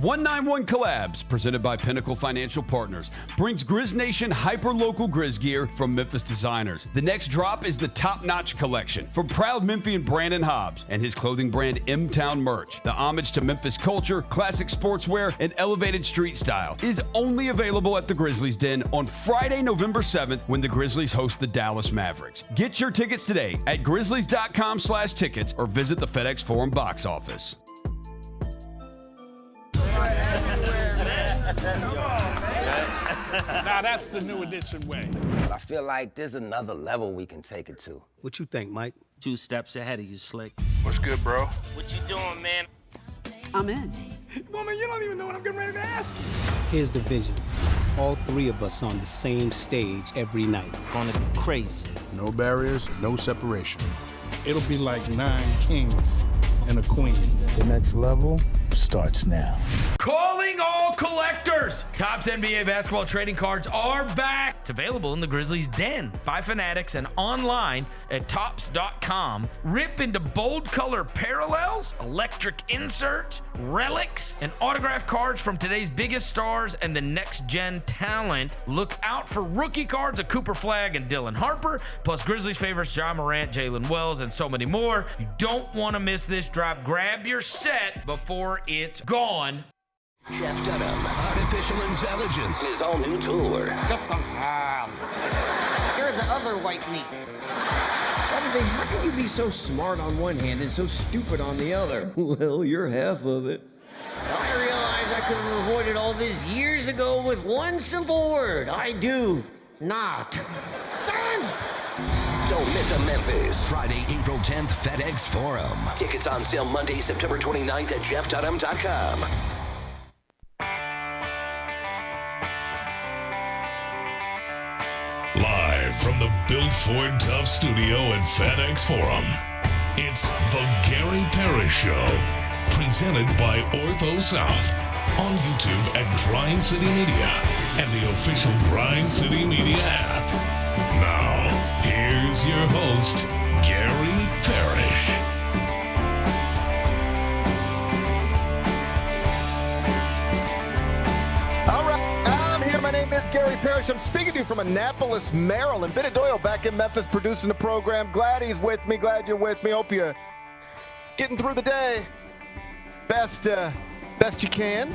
191 Collabs, presented by Pinnacle Financial Partners, brings Grizz Nation hyper-local Grizz gear from Memphis designers. The next drop is the top-notch collection from proud Memphian Brandon Hobbs and his clothing brand M-Town Merch. The homage to Memphis culture, classic sportswear, and elevated street style is only available at the Grizzlies Den on Friday, November 7th, when the Grizzlies host the Dallas Mavericks. Get your tickets today at grizzlies.com/tickets or visit the FedEx Forum box office. Now that's the new edition way. I feel like there's another level we can take it to. What you think, Mike? 2 steps ahead of you, Slick. What's good, bro? What you doing, man? I'm in. Woman, you don't even know what I'm getting ready to ask you. Here's the vision. All 3 of us on the same stage every night. Gonna be crazy. No barriers, no separation. It'll be like 9 kings and a queen. The next level starts now. Calling all collectors! Topps NBA basketball trading cards are back. It's available in the Grizzlies Den by Fanatics and online at Topps.com. Rip into bold color parallels, electric inserts, relics, and autographed cards from today's biggest stars and the next gen talent. Look out for rookie cards of Cooper Flagg and Dylan Harper, plus Grizzlies favorites Ja Morant, Jalen Wells, and so many more. You don't want to miss this drop. Grab your set before it's gone. Jeff Dunham, Artificial Intelligence, his all new tour. You're the other white meat. How can you be so smart on one hand and so stupid on the other? Well, you're half of it. I realize I could have avoided all this years ago with one simple word. I do not. Silence! Don't miss a Memphis. Friday, April 10th, FedEx Forum. Tickets on sale Monday, September 29th at jeffdunham.com. Live from the Built Ford Tough studio at FedEx Forum, it's the Gary Parrish Show, presented by Ortho South, on YouTube at Grind City Media and the official Grind City Media app. Now, here's your host, Gary Parrish. My name is Gary Parrish. I'm speaking to you from Annapolis, Maryland. Bennett Doyle back in Memphis producing the program. Glad he's with me. Glad you're with me. Hope you're getting through the day best you can.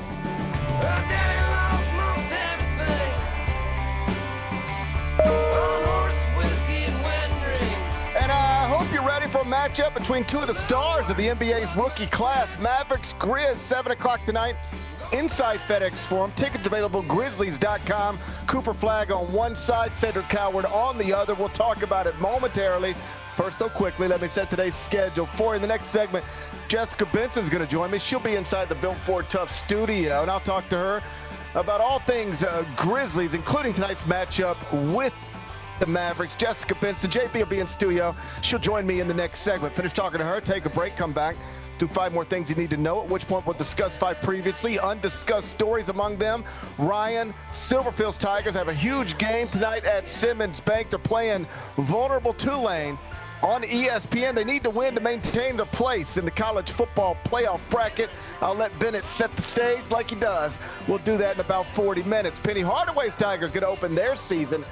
And I hope you're ready for a matchup between 2 of the stars of the NBA's rookie class. Mavericks, Grizz, 7 o'clock tonight. Inside FedEx Forum. Tickets available, grizzlies.com. Cooper Flagg on one side, Cedric Coward on the other. We'll talk about it momentarily. First, though, quickly, let me set today's schedule for you. In the next segment, Jessica Benson's going to join me. She'll be inside the Built Ford Tough studio, and I'll talk to her about all things Grizzlies, including tonight's matchup with the Mavericks. Jessica Benson, JB will be in studio. She'll join me in the next segment. Finish talking to her, take a break, come back. Do 5 more things you need to know, at which point we'll discuss 5 previously undiscussed stories. Among them, Ryan, Silverfield's Tigers have a huge game tonight at Simmons Bank. They're playing vulnerable Tulane on ESPN. They need to win to maintain their place in the college football playoff bracket. I'll let Bennett set the stage like he does. We'll do that in about 40 minutes. Penny Hardaway's Tigers going to open their season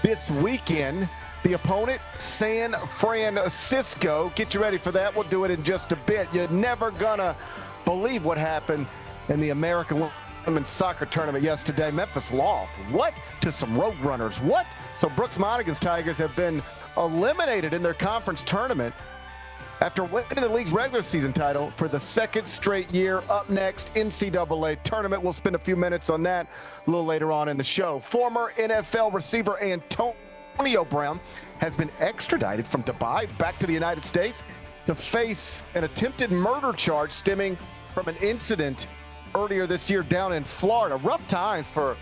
this weekend. The opponent, San Francisco. Get you ready for that. We'll do it in just a bit. You're never gonna believe what happened in the American Women's Soccer Tournament yesterday. Memphis lost. What? To some Roadrunners. What? So Brooks Monaghan's Tigers have been eliminated in their conference tournament after winning the league's regular season title for the 2nd straight year. Up next, NCAA tournament. We'll spend a few minutes on that a little later on in the show. Former NFL receiver Antonio Brown has been extradited from Dubai back to the United States to face an attempted murder charge stemming from an incident earlier this year down in Florida. Rough times for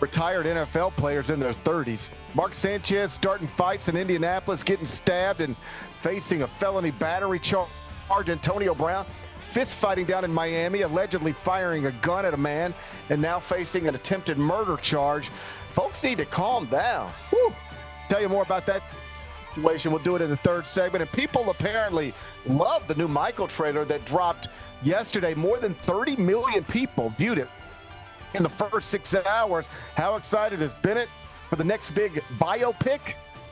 retired NFL players in their 30s. Mark Sanchez starting fights in Indianapolis, getting stabbed and facing a felony battery charge. Antonio Brown fist fighting down in Miami, allegedly firing a gun at a man, and now facing an attempted murder charge. Folks need to calm down. Woo. Tell you more about that situation. We'll do it in the 3rd segment. And people apparently love the new Michael trailer that dropped yesterday. More than 30 million people viewed it in the first 6 hours. How excited is Bennett for the next big biopic?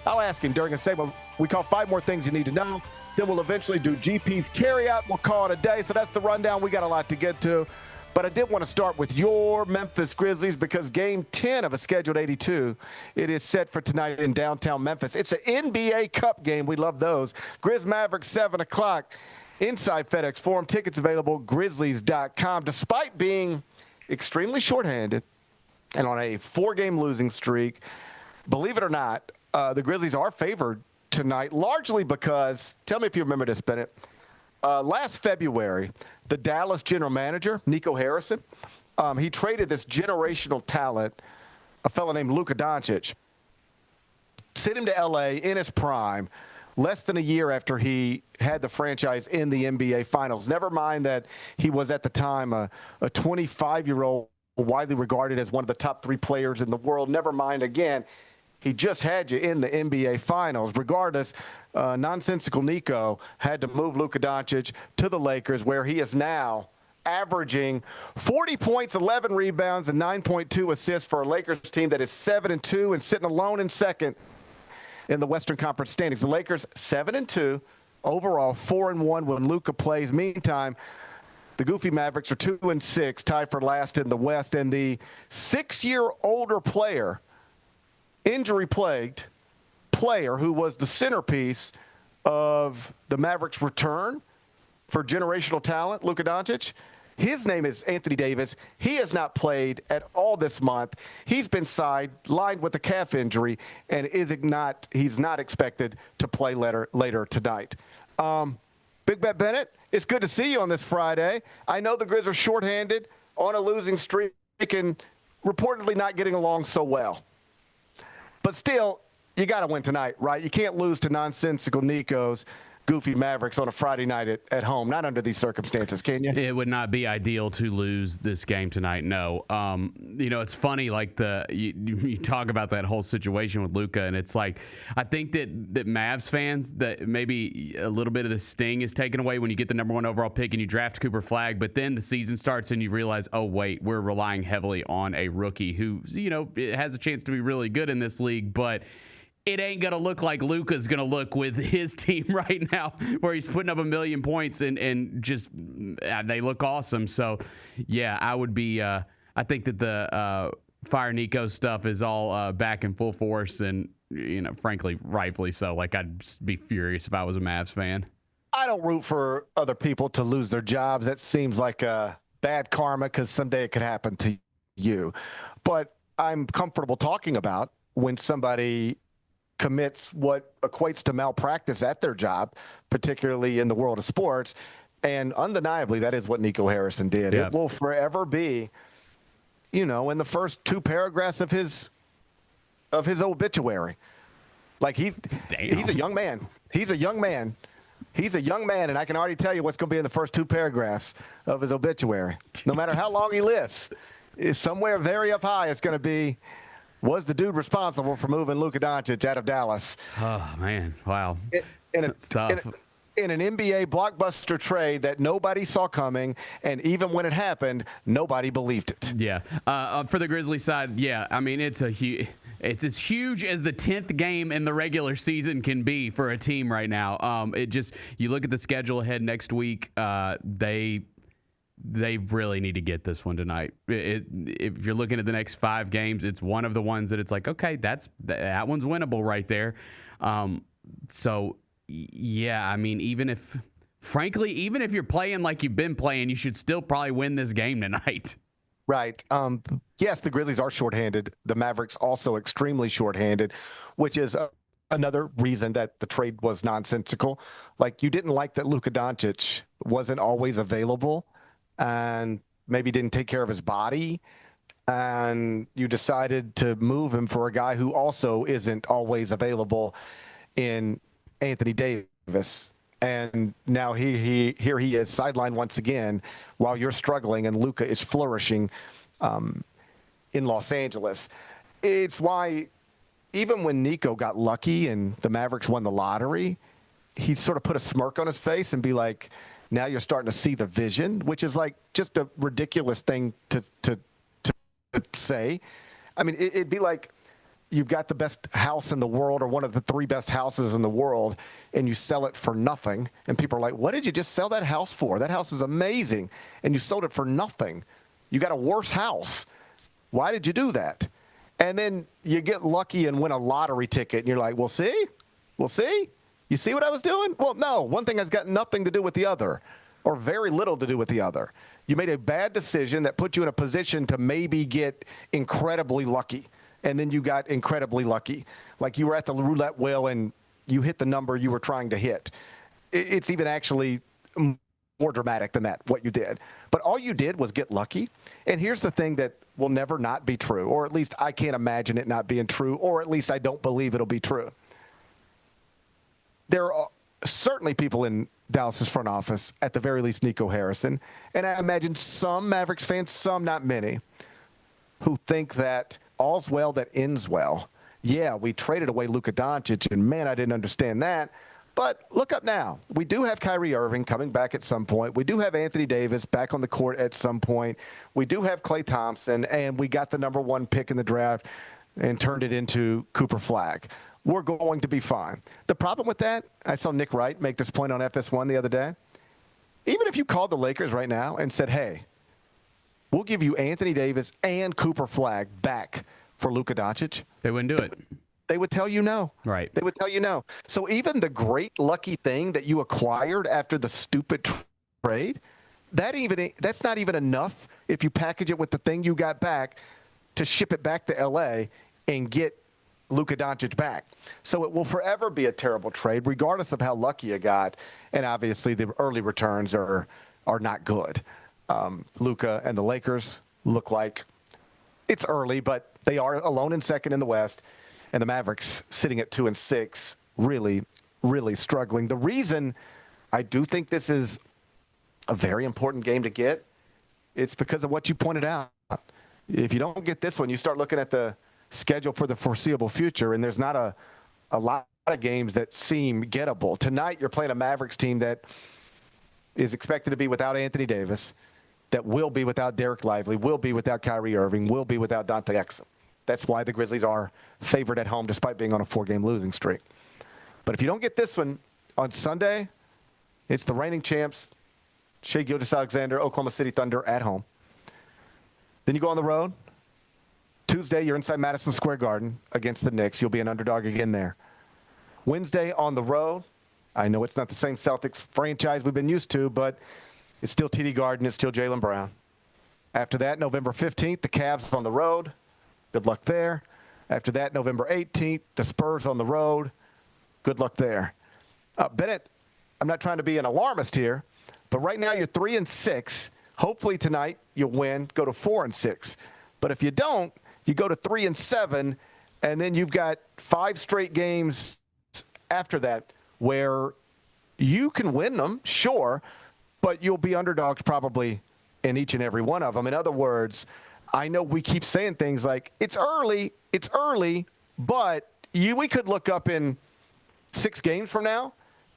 I'll ask him during a segment we call 5 More Things You Need to Know. Then we'll eventually do GP's carryout. We'll call it a day. So that's the rundown. We got a lot to get to. But I did want to start with your Memphis Grizzlies because game 10 of a scheduled 82, it is set for tonight in downtown Memphis. It's an NBA Cup game. We love those. Grizz Mavericks, 7 o'clock inside FedEx Forum. Tickets available, Grizzlies.com. Despite being extremely shorthanded and on a 4-game losing streak, believe it or not, the Grizzlies are favored tonight, largely because, tell me if you remember this, Bennett, last February, the Dallas general manager, Nico Harrison, he traded this generational talent, a fellow named Luka Doncic, sent him to L.A. in his prime, less than a year after he had the franchise in the NBA Finals. Never mind that he was at the time a 25-year-old, widely regarded as one of the top 3 players in the world. Never mind, again, he just had you in the NBA Finals. Regardless, nonsensical Nico had to move Luka Doncic to the Lakers, where he is now averaging 40 points, 11 rebounds, and 9.2 assists for a Lakers team that is 7-2 and sitting alone in second in the Western Conference standings. The Lakers 7-2 overall, 4-1 when Luka plays. Meantime, the Goofy Mavericks are 2-6, tied for last in the West, and the 6-year-older player, injury-plagued player who was the centerpiece of the Mavericks' return for generational talent, Luka Doncic. His name is Anthony Davis. He has not played at all this month. He's been sidelined with a calf injury and he's not expected to play later tonight. Big Bet Bennett, it's good to see you on this Friday. I know the Grizz are shorthanded on a losing streak and reportedly not getting along so well. But still, you got to win tonight, right? You can't lose to nonsensical Nico's Goofy Mavericks on a Friday night at home. Not under these circumstances, can you? It would not be ideal to lose this game tonight, no. It's funny, like you talk about that whole situation with Luka, and it's like I think that Mavs fans, that maybe a little bit of the sting is taken away when you get the number 1 overall pick and you draft Cooper Flagg, but then the season starts and you realize, oh, wait, we're relying heavily on a rookie who, has a chance to be really good in this league, but it ain't going to look like Luka's going to look with his team right now, where he's putting up 1 million points and just they look awesome. So, yeah, I would be I think that the Fire Nico stuff is all back in full force and, frankly, rightfully so. Like, I'd be furious if I was a Mavs fan. I don't root for other people to lose their jobs. That seems like bad karma because someday it could happen to you. But I'm comfortable talking about when somebody commits what equates to malpractice at their job, particularly in the world of sports. And undeniably, that is what Nico Harrison did. Yep. It will forever be, in the first 2 paragraphs of his obituary. Like he's a young man. He's a young man. He's a young man, and I can already tell you what's going to be in the first 2 paragraphs of his obituary. No matter how long he lives, somewhere very up high, it's going to be, was the dude responsible for moving Luka Doncic out of Dallas? Oh, man. Wow. That's tough. In an NBA blockbuster trade that nobody saw coming, and even when it happened, nobody believed it. Yeah. For the Grizzlies side, yeah, I mean, it's as huge as the 10th game in the regular season can be for a team right now. You look at the schedule ahead next week, they really need to get this one tonight. If you're looking at the next 5 games, it's one of the ones that it's like, okay, that one's winnable right there. So, yeah, I mean, even if you're playing like you've been playing, you should still probably win this game tonight. Right. Yes, the Grizzlies are shorthanded. The Mavericks also extremely shorthanded, which is another reason that the trade was nonsensical. Like, you didn't like that Luka Doncic wasn't always available and maybe didn't take care of his body, and you decided to move him for a guy who also isn't always available in Anthony Davis. And now here he is sidelined once again while you're struggling and Luka is flourishing in Los Angeles. It's why even when Nico got lucky and the Mavericks won the lottery, he sort of put a smirk on his face and be like, Now you're starting to see the vision, which is like just a ridiculous thing to say. I mean, it'd be like you've got the best house in the world or one of the 3 best houses in the world, and you sell it for nothing. And people are like, what did you just sell that house for? That house is amazing. And you sold it for nothing. You got a worse house. Why did you do that? And then you get lucky and win a lottery ticket, and you're like, we'll see? We'll see? You see what I was doing? Well, no. One thing has got nothing to do with the other, or very little to do with the other. You made a bad decision that put you in a position to maybe get incredibly lucky, and then you got incredibly lucky. Like you were at the roulette wheel and you hit the number you were trying to hit. It's even actually more dramatic than that, what you did. But all you did was get lucky. And here's the thing that will never not be true, or at least I can't imagine it not being true, or at least I don't believe it'll be true. There are certainly people in Dallas's front office, at the very least Nico Harrison, and I imagine some Mavericks fans, some not many, who think that all's well that ends well. Yeah, we traded away Luka Doncic, and man, I didn't understand that. But look up now. We do have Kyrie Irving coming back at some point. We do have Anthony Davis back on the court at some point. We do have Klay Thompson, and we got the number 1 pick in the draft and turned it into Cooper Flagg. We're going to be fine. The problem with that, I saw Nick Wright make this point on FS1 the other day. Even if you called the Lakers right now and said, hey, we'll give you Anthony Davis and Cooper Flagg back for Luka Doncic, they wouldn't do it. They would tell you no. Right. They would tell you no. So even the great lucky thing that you acquired after the stupid trade, that's not even enough if you package it with the thing you got back to ship it back to L.A. and get Luka Doncic back. So it will forever be a terrible trade, regardless of how lucky you got. And obviously the early returns are not good. Luka and the Lakers look like it's early, but they are alone in second in the West. And the Mavericks sitting at 2-6, really, really struggling. The reason I do think this is a very important game to get, it's because of what you pointed out. If you don't get this one, you start looking at the schedule for the foreseeable future, and there's not a lot of games that seem gettable. Tonight, you're playing a Mavericks team that is expected to be without Anthony Davis, that will be without Derek Lively, will be without Kyrie Irving, will be without Dante Exum. That's why the Grizzlies are favored at home despite being on a 4-game losing streak. But if you don't get this one on Sunday, it's the reigning champs, Shai Gilgeous-Alexander, Oklahoma City Thunder at home. Then you go on the road. Tuesday, you're inside Madison Square Garden against the Knicks. You'll be an underdog again there. Wednesday on the road. I know it's not the same Celtics franchise we've been used to, but it's still TD Garden. It's still Jaylen Brown. After that, November 15th, the Cavs on the road. Good luck there. After that, November 18th, the Spurs on the road. Good luck there. Bennett, I'm not trying to be an alarmist here, but right now you're 3-6. Hopefully tonight you'll win, go to 4-6. But if you don't, you go to 3-7, and then you've got 5 straight games after that where you can win them, sure, but you'll be underdogs probably in each and every one of them. In other words, I know we keep saying things like, it's early, but we could look up in 6 games from now,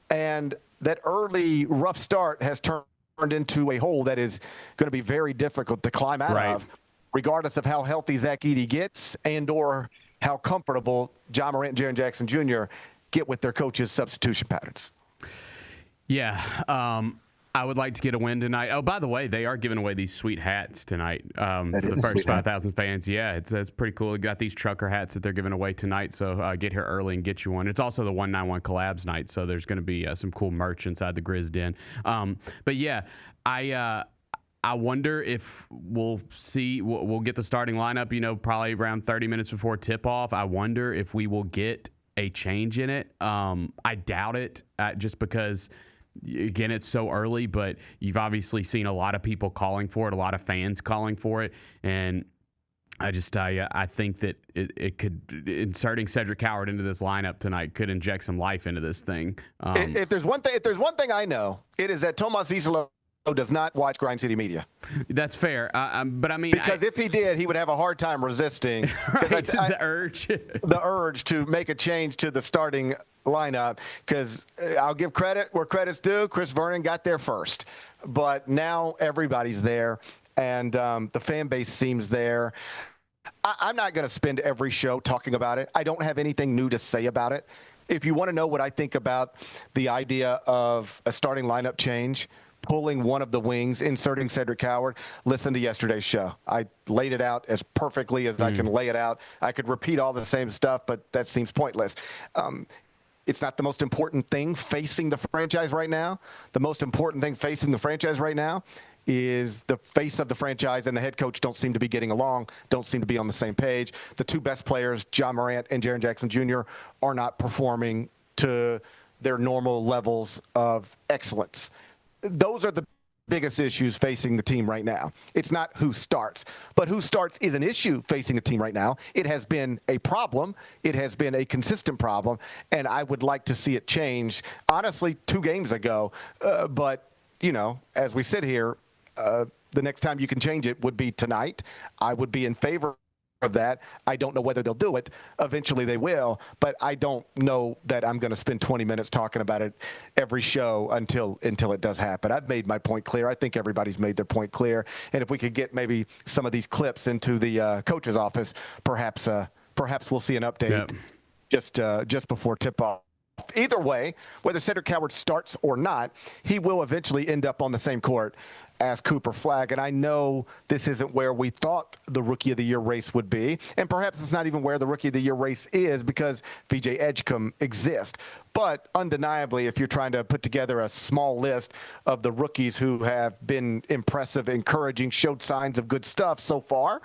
and that early rough start has turned into a hole that is going to be very difficult to climb out of, regardless of how healthy Zach Edey gets and or how comfortable John Morant and Jaren Jackson Jr. get with their coaches' substitution patterns. Yeah, I would like to get a win tonight. Oh, by the way, they are giving away these sweet hats tonight for the first 5,000 fans. Yeah, it's pretty cool. We got these trucker hats that they're giving away tonight, so get here early and get you one. It's also the 191 collabs night, so there's going to be some cool merch inside the Grizz Den. But yeah, I wonder if we'll get the starting lineup, probably around 30 minutes before tip-off. I wonder if we will get a change in it. I doubt it, just because – again, it's so early, but you've obviously seen a lot of people calling for it, a lot of fans calling for it, and I think that it could, inserting Cedric Howard into this lineup tonight could inject some life into this thing. If there's one thing I know, it is that Tomas Isola does not watch Grind City Media. That's fair. But I mean, because if he did, he would have a hard time resisting the urge. The urge to make a change to the starting lineup. Because I'll give credit where credit's due. Chris Vernon got there first, but now everybody's there, and the fan base seems there. I'm not going to spend every show talking about it. I don't have anything new to say about it. If you want to know what I think about the idea of a starting lineup change, pulling one of the wings, inserting Cedric Howard, listen to yesterday's show. I laid it out as perfectly as I can lay it out. I could repeat all the same stuff, but that seems pointless. It's not the most important thing facing the franchise right now. The most important thing facing the franchise right now is the face of the franchise and the head coach don't seem to be getting along, don't seem to be on the same page. The two best players, John Morant and Jaren Jackson Jr., are not performing to their normal levels of excellence. Those are the biggest issues facing the team right now. It's not who starts, but who starts is an issue facing the team right now. It has been a problem. It has been a consistent problem, and I would like to see it change, honestly, 2 games ago. But, you know, as we sit here, the next time you can change it would be tonight. I would be in favor of that. I don't know whether they'll do it. Eventually they will, but I don't know that I'm going to spend 20 minutes talking about it every show until it does happen. I've made my point clear. I think everybody's made their point clear. And if we could get maybe some of these clips into the coach's office, perhaps we'll see an update just before tip-off. Either way, whether Cedric Howard starts or not, he will eventually end up on the same court as Cooper Flagg. And I know this isn't where we thought the Rookie of the Year race would be, and perhaps it's not even where the Rookie of the Year race is because VJ Edgecombe exists. But undeniably, if you're trying to put together a small list of the rookies who have been impressive, encouraging, showed signs of good stuff so far,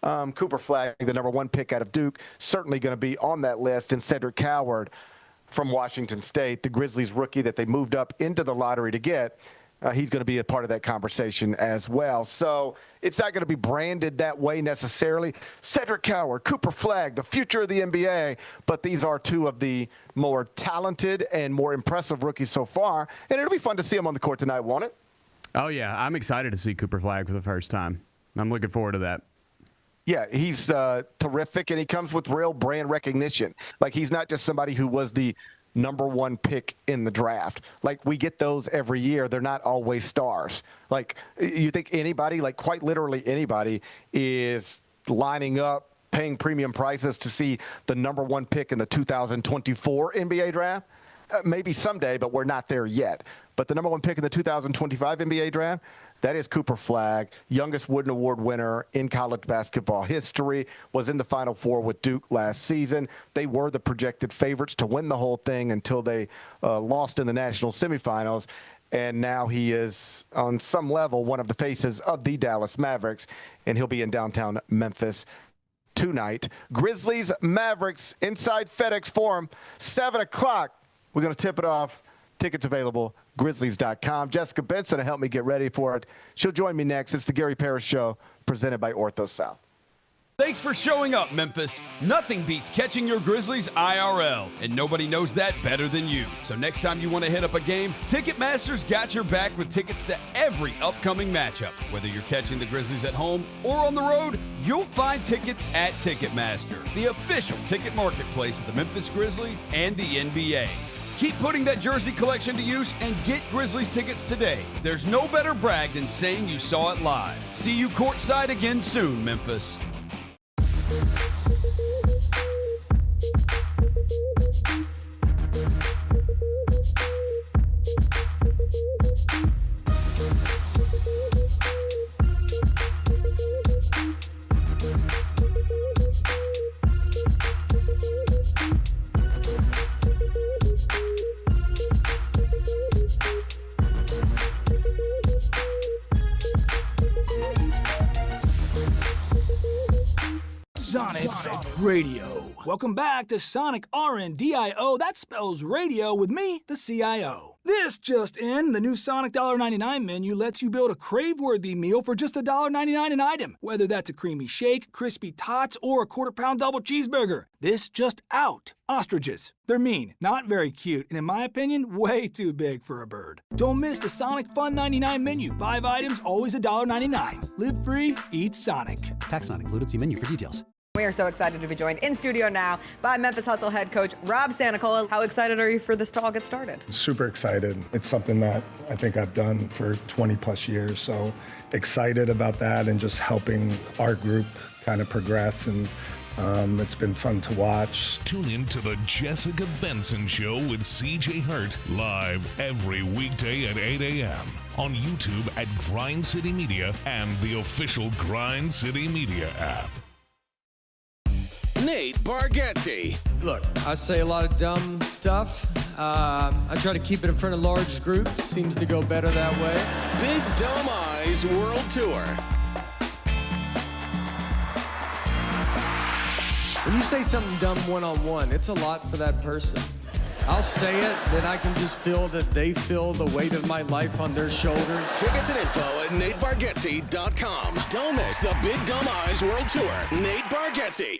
Cooper Flagg, the number 1 pick out of Duke, certainly going to be on that list, and Cedric Howard from Washington State, the Grizzlies rookie that they moved up into the lottery to get, he's going to be a part of that conversation as well. So it's not going to be branded that way necessarily. Cedric Howard, Cooper Flagg, the future of the NBA, but these are 2 of the more talented and more impressive rookies so far, and it'll be fun to see them on the court tonight, won't it? Oh, yeah. I'm excited to see Cooper Flagg for the first time. I'm looking forward to that. Yeah, he's terrific, and he comes with real brand recognition. Like, he's not just somebody who was the number 1 pick in the draft. Like, we get those every year. They're not always stars. Like, you think anybody, like quite literally anybody, is lining up, paying premium prices to see the number 1 pick in the 2024 NBA draft? Maybe someday, but we're not there yet. But the number 1 pick in the 2025 NBA draft, that is Cooper Flagg, youngest Wooden Award winner in college basketball history, was in the Final Four with Duke last season. They were the projected favorites to win the whole thing until they lost in the national semifinals. And now he is, on some level, one of the faces of the Dallas Mavericks, and he'll be in downtown Memphis tonight. Grizzlies, Mavericks, inside FedEx Forum, 7 o'clock. We're going to tip it off. Tickets available, Grizzlies.com. Jessica Benson to help me get ready for it. She'll join me next. It's the Gary Parrish Show, presented by Ortho South. Thanks for showing up, Memphis. Nothing beats catching your Grizzlies IRL, and nobody knows that better than you. So next time you want to hit up a game, Ticketmaster's got your back with tickets to every upcoming matchup. Whether you're catching the Grizzlies at home or on the road, you'll find tickets at Ticketmaster, the official ticket marketplace of the Memphis Grizzlies and the NBA. Keep putting that jersey collection to use and get Grizzlies tickets today. There's no better brag than saying you saw it live. See you courtside again soon, Memphis. Sonic Radio. Welcome back to Sonic RNDIO. That spells radio with me, the CIO. This just in, the new Sonic $1.99 menu lets you build a crave-worthy meal for just $1.99 an item, whether that's a creamy shake, crispy tots, or a quarter-pound double cheeseburger. This just out. Ostriches. They're mean, not very cute, and in my opinion, way too big for a bird. Don't miss the Sonic Fun 99 menu. 5 items, always $1.99. Live free, eat Sonic. Tax not included. See menu for details. We are so excited to be joined in studio now by Memphis Hustle head coach Rob Santacola. How excited are you for this to all get started? Super excited. It's something that I think I've done for 20 plus years. So excited about that and just helping our group kind of progress. And it's been fun to watch. Tune in to the Jessica Benson Show with CJ Hurt live every weekday at 8 a.m. on YouTube at Grind City Media and the official Grind City Media app. Nate Bargatze. Look, I say a lot of dumb stuff. I try to keep it in front of large groups. Seems to go better that way. Big Dumb Eyes World Tour. When you say something dumb one-on-one, it's a lot for that person. I'll say it, then I can just feel that they feel the weight of my life on their shoulders. Tickets and info at NateBargatze.com. Don't miss the Big Dumb Eyes World Tour. Nate Bargatze.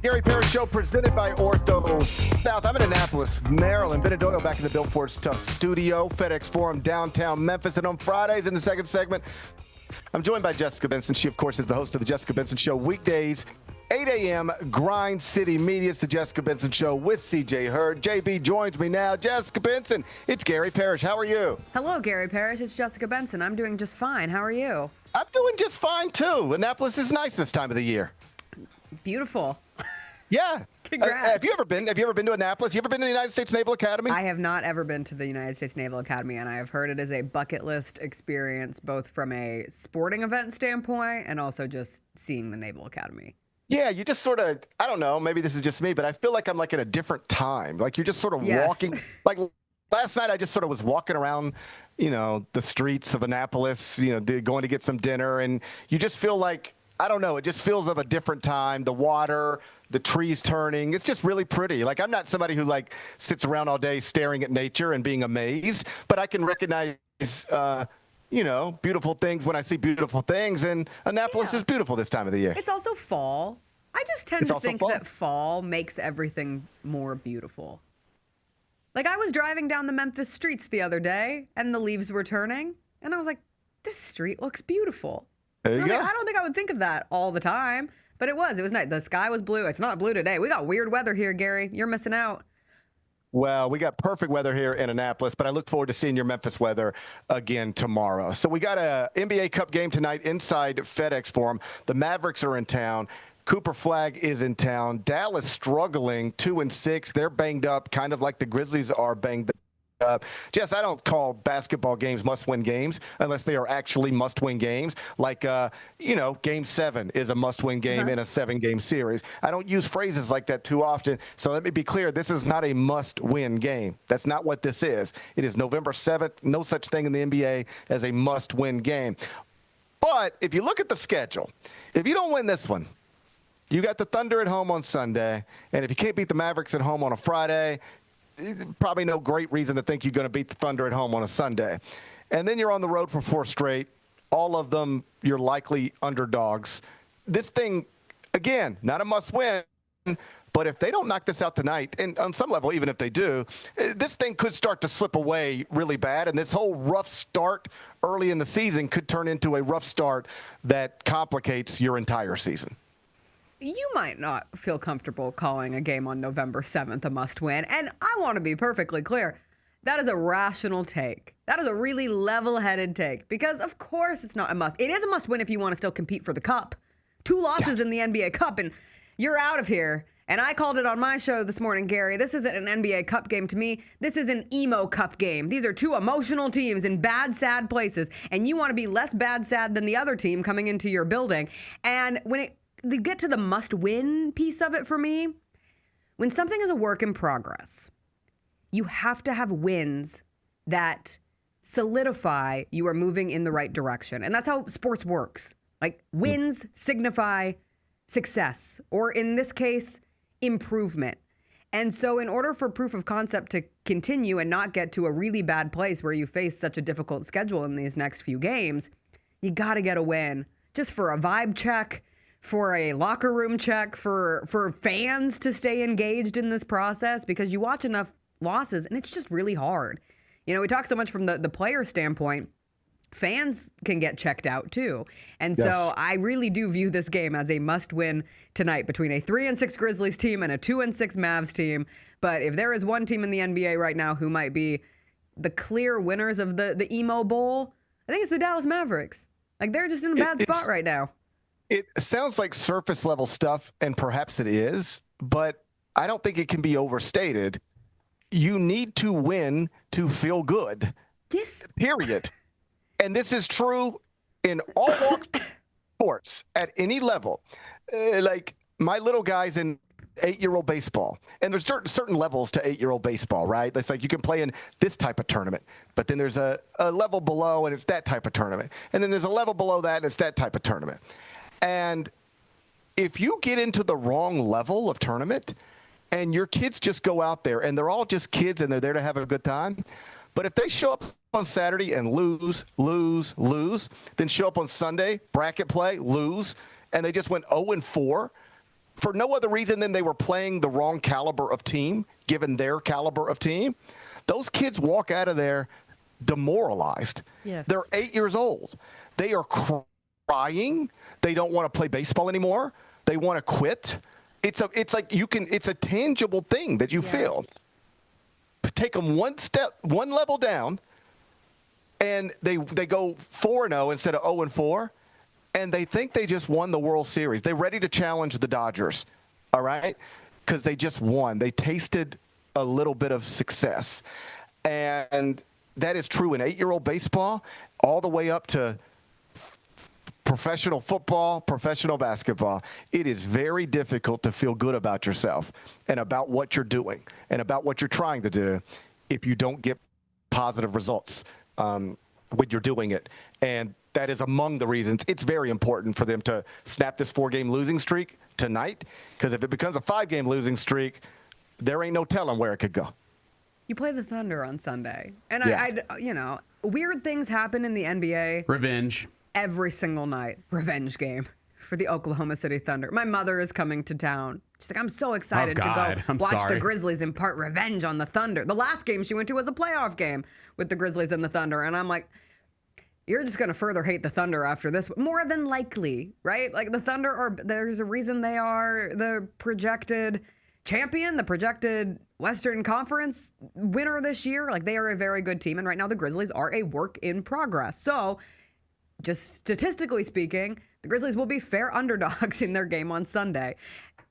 Gary Parrish Show presented by Ortho South. I'm in Annapolis, Maryland. Ben Doyle back in the Bill Ford's Tough Studio, FedEx Forum, downtown Memphis. And on Fridays in the second segment, I'm joined by Jessica Benson. She, of course, is the host of the Jessica Benson Show weekdays, 8 a.m., Grind City Media. It's the Jessica Benson Show with CJ Hurd. JB joins me now. Jessica Benson, it's Gary Parrish. How are you? Hello, Gary Parrish. It's Jessica Benson. I'm doing just fine. How are you? I'm doing just fine, too. Annapolis is nice this time of the year. Beautiful. Yeah. Congrats. Have you ever been to Annapolis? You ever been to the United States Naval Academy? I have not ever been to the United States Naval Academy, and I have heard it is a bucket list experience, both from a sporting event standpoint and also just seeing the Naval Academy. Yeah, you just sort of, I don't know, maybe this is just me, but I feel like I'm like in a different time. Like you're just sort of walking. Like last night I just sort of was walking around, the streets of Annapolis, going to get some dinner, and you just feel like, I don't know, it just feels of a different time. The water, the trees turning. It's just really pretty. Like, I'm not somebody who, sits around all day staring at nature and being amazed, but I can recognize, beautiful things when I see beautiful things, and Annapolis is beautiful this time of the year. It's also fall. I just tend to think that fall makes everything more beautiful. Like, I was driving down the Memphis streets the other day, and the leaves were turning, and I was like, this street looks beautiful. There you go. I don't think I would think of that all the time, but it was nice. The sky was blue. It's not blue today. We got weird weather here, Gary. You're missing out. Well, we got perfect weather here in Annapolis, but I look forward to seeing your Memphis weather again tomorrow. So we got a NBA Cup game tonight inside FedEx Forum. The Mavericks are in town. Cooper Flagg is in town. Dallas struggling, 2-6. They're banged up, kind of like the Grizzlies are banged up. Jess, I don't call basketball games must-win games unless they are actually must-win games. Like, Game 7 is a must-win game in a 7-game series. I don't use phrases like that too often. So let me be clear. This is not a must-win game. That's not what this is. It is November 7th. No such thing in the NBA as a must-win game. But if you look at the schedule, if you don't win this one, you got the Thunder at home on Sunday. And if you can't beat the Mavericks at home on a Friday, probably no great reason to think you're going to beat the Thunder at home on a Sunday. And then you're on the road for 4 straight. All of them, you're likely underdogs. This thing, again, not a must-win, but if they don't knock this out tonight, and on some level, even if they do, this thing could start to slip away really bad, and this whole rough start early in the season could turn into a rough start that complicates your entire season. You might not feel comfortable calling a game on November 7th a must-win, and I want to be perfectly clear. That is a rational take. That is a really level-headed take, because of course it's not a must. It is a must-win if you want to still compete for the cup. 2 losses in the NBA Cup, and you're out of here. And I called it on my show this morning, Gary. This isn't an NBA Cup game to me. This is an emo Cup game. These are two emotional teams in bad, sad places. And you want to be less bad, sad than the other team coming into your building. And when they get to the must-win piece of it for me, when something is a work in progress, you have to have wins that solidify you are moving in the right direction. And that's how sports works. Like, wins signify success, or in this case, improvement. And so in order for proof of concept to continue and not get to a really bad place where you face such a difficult schedule in these next few games, you got to get a win just for a vibe check, for a locker room check, for fans to stay engaged in this process, because you watch enough losses and it's just really hard. You know, we talk so much from the player standpoint. Fans can get checked out too. And so I really do view this game as a must-win tonight between a 3-6 Grizzlies team and a 2-6 Mavs team. But if there is one team in the NBA right now who might be the clear winners of the emo bowl, I think it's the Dallas Mavericks. Like, they're just in a bad spot right now. It sounds like surface level stuff, and perhaps it is, but I don't think it can be overstated. You need to win to feel good. Yes. Period. And this is true in all walks of sports at any level. Like, my little guy's in 8-year-old baseball, and there's certain levels to 8-year-old baseball, right? It's like you can play in this type of tournament, but then there's a level below, and it's that type of tournament. And then there's a level below that, and it's that type of tournament. And if you get into the wrong level of tournament and your kids just go out there and they're all just kids and they're there to have a good time, but if they show up on Saturday and lose, then show up on Sunday, bracket play, lose, and they just went 0-4 for no other reason than they were playing the wrong caliber of team, given their caliber of team, those kids walk out of there demoralized. Yes. They're 8 years old. They are crying. They don't want to play baseball anymore. They want to quit. It's a tangible thing that you feel. Take them one level down, and they go 4-0 instead of 0-4, and they think they just won the World Series. They're ready to challenge the Dodgers, all right? Because they just won. They tasted a little bit of success. And that is true in 8-year-old baseball all the way up to professional football, professional basketball. It is very difficult to feel good about yourself and about what you're doing and about what you're trying to do if you don't get positive results when you're doing it. And that is among the reasons it's very important for them to snap this 4-game losing streak tonight, because if it becomes a 5-game losing streak, there ain't no telling where it could go. You play the Thunder on Sunday. And I weird things happen in the NBA. Revenge. Every single night. Revenge game for the Oklahoma City Thunder. My mother is coming to town. She's like, I'm so excited to go watch the Grizzlies impart revenge on the Thunder. The last game she went to was a playoff game with the Grizzlies and the Thunder. And I'm like, you're just going to further hate the Thunder after this. More than likely, right? Like, the Thunder there's a reason they are the projected champion, the projected Western Conference winner this year. Like, they are a very good team. And right now the Grizzlies are a work in progress. So just statistically speaking, the Grizzlies will be fair underdogs in their game on Sunday.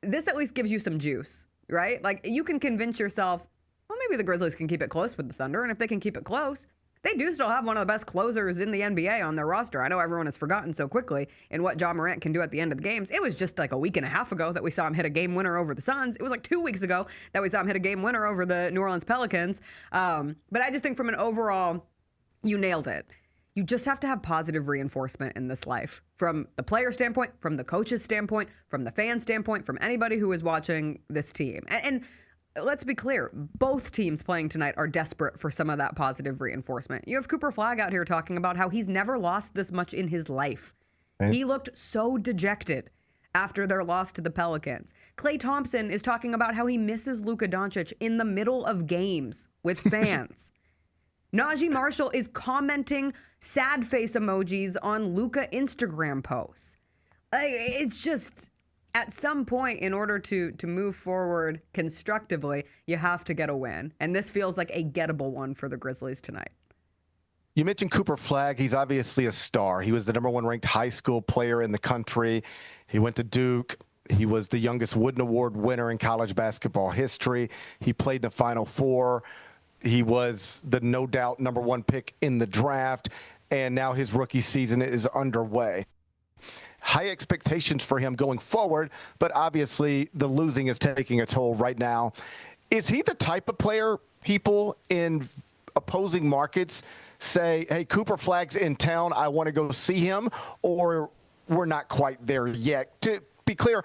This at least gives you some juice, right? Like, you can convince yourself, well, maybe the Grizzlies can keep it close with the Thunder. And if they can keep it close, they do still have one of the best closers in the NBA on their roster. I know everyone has forgotten so quickly in what Ja Morant can do at the end of the games. It was just like a week and a half ago that we saw him hit a game winner over the Suns. It was like 2 weeks ago that we saw him hit a game winner over the New Orleans Pelicans. But I just think from an overall, you nailed it. You just have to have positive reinforcement in this life, from the player standpoint, from the coach's standpoint, from the fan standpoint, from anybody who is watching this team. And let's be clear, both teams playing tonight are desperate for some of that positive reinforcement. You have Cooper Flagg out here talking about how he's never lost this much in his life. Right. He looked so dejected after their loss to the Pelicans. Klay Thompson is talking about how he misses Luka Doncic in the middle of games with fans. Najee Marshall is commenting sad face emojis on Luka Instagram posts. It's just, at some point, in order to move forward constructively, you have to get a win. And this feels like a gettable one for the Grizzlies tonight. You mentioned Cooper Flagg. He's obviously a star. He was the #1 ranked high school player in the country. He went to Duke. He was the youngest Wooden Award winner in college basketball history. He played in the Final Four. He was the no doubt number 1 pick in the draft, and now his rookie season is underway. High expectations for him going forward, but obviously the losing is taking a toll right now. Is he the type of player people in opposing markets say, hey, Cooper Flagg's in town, I want to go see him, or we're not quite there yet? To be clear,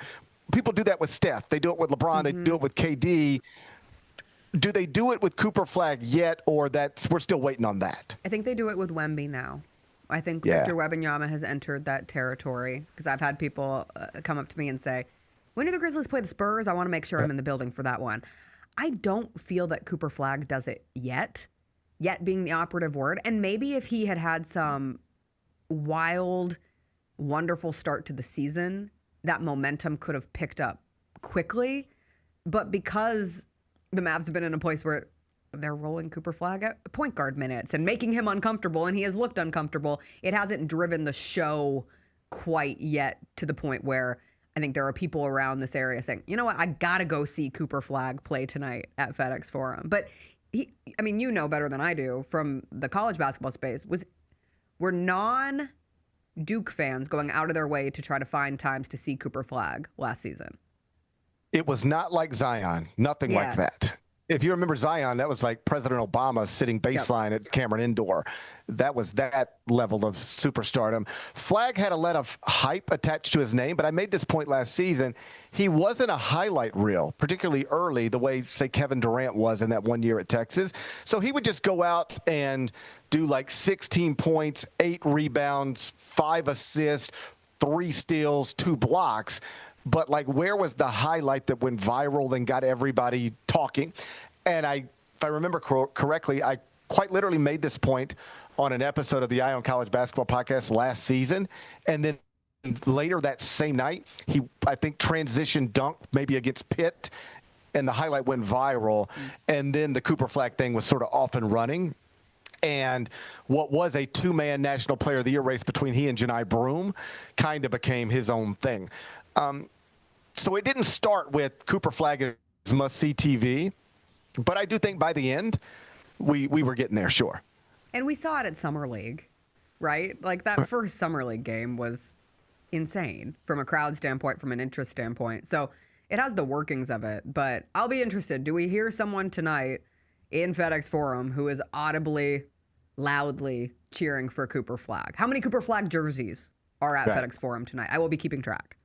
people do that with Steph. They do it with LeBron. They do it with KD. Do they do it with Cooper Flagg yet, or we're still waiting on that? I think they do it with Wemby now. I think Victor Wembanyama has entered that territory, because I've had people come up to me and say, when do the Grizzlies play the Spurs? I want to make sure I'm in the building for that one. I don't feel that Cooper Flagg does it yet being the operative word. And maybe if he had some wild, wonderful start to the season, that momentum could have picked up quickly. But because the Mavs have been in a place where they're rolling Cooper Flagg at point guard minutes and making him uncomfortable, and he has looked uncomfortable, it hasn't driven the show quite yet to the point where I think there are people around this area saying, you know what, I got to go see Cooper Flagg play tonight at FedEx Forum. But you know better than I do from the college basketball space, were non-Duke fans going out of their way to try to find times to see Cooper Flagg last season? It was not like Zion, nothing like that. If you remember Zion, that was like President Obama sitting baseline at Cameron Indoor. That was that level of superstardom. Flagg had a lot of hype attached to his name, but I made this point last season. He wasn't a highlight reel, particularly early, the way, say, Kevin Durant was in that 1 year at Texas. So he would just go out and do like 16 points, 8 rebounds, 5 assists, 3 steals, 2 blocks. But, like, where was the highlight that went viral and got everybody talking? And if I remember correctly, I quite literally made this point on an episode of the Eye on College Basketball podcast last season. And then later that same night, he, I think, transition dunked maybe against Pitt, and the highlight went viral. And then the Cooper Flagg thing was sort of off and running. And what was a 2-man National Player of the Year race between he and Janai Broome kind of became his own thing. So it didn't start with Cooper Flagg as must-see TV, but I do think by the end, we were getting there, sure. And we saw it at Summer League, right? Like, that first Summer League game was insane from a crowd standpoint, from an interest standpoint. So it has the workings of it, but I'll be interested. Do we hear someone tonight in FedEx Forum who is audibly, loudly cheering for Cooper Flagg? How many Cooper Flagg jerseys are at FedEx Forum tonight? I will be keeping track.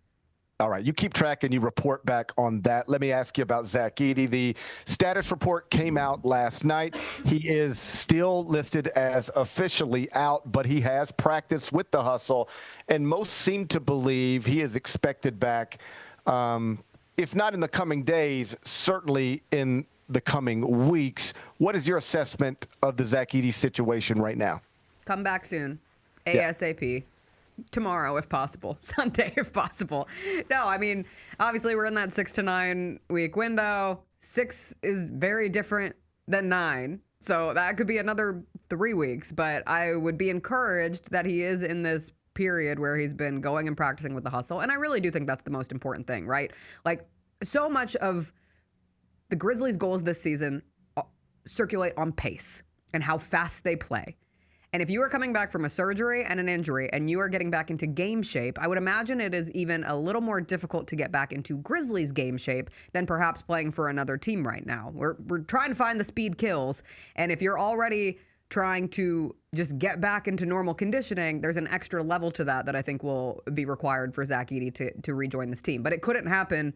All right, you keep track and you report back on that. Let me ask you about Zach Edey. The status report came out last night. He is still listed as officially out, but he has practiced with the hustle, and most seem to believe he is expected back, if not in the coming days, certainly in the coming weeks. What is your assessment of the Zach Edey situation right now? Come back soon, ASAP. Yeah. Tomorrow, if possible. Sunday, if possible. No, I mean, obviously we're in that 6 to 9 week window. 6 is very different than 9. So that could be another 3 weeks. But I would be encouraged that he is in this period where he's been going and practicing with the hustle. And I really do think that's the most important thing, right? Like, so much of the Grizzlies' goals this season circulate on pace and how fast they play. And if you are coming back from a surgery and an injury and you are getting back into game shape, I would imagine it is even a little more difficult to get back into Grizzlies game shape than perhaps playing for another team right now. We're trying to find the speed kills. And if you're already trying to just get back into normal conditioning, there's an extra level to that I think will be required for Zach Edey to rejoin this team. But it couldn't happen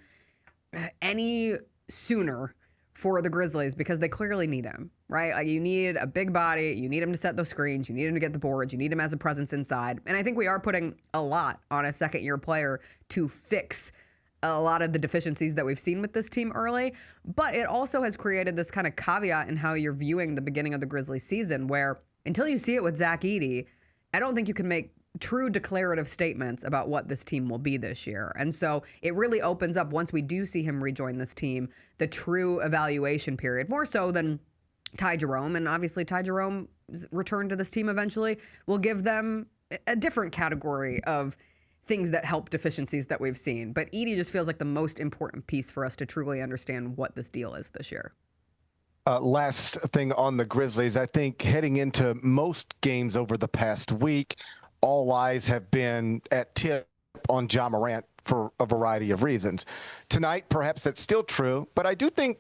any sooner for the Grizzlies because they clearly need him, right? Like, you need a big body. You need him to set those screens. You need him to get the boards. You need him as a presence inside. And I think we are putting a lot on a second-year player to fix a lot of the deficiencies that we've seen with this team early. But it also has created this kind of caveat in how you're viewing the beginning of the Grizzlies season, where until you see it with Zach Edey, I don't think you can make true declarative statements about what this team will be this year. And so it really opens up, once we do see him rejoin this team, the true evaluation period, more so than Ty Jerome. And obviously Ty Jerome's return to this team eventually will give them a different category of things that help deficiencies that we've seen. But Edey just feels like the most important piece for us to truly understand what this deal is this year. Last thing on the Grizzlies, I think heading into most games over the past week, all eyes have been at tip on Ja Morant for a variety of reasons. Tonight, perhaps that's still true, but I do think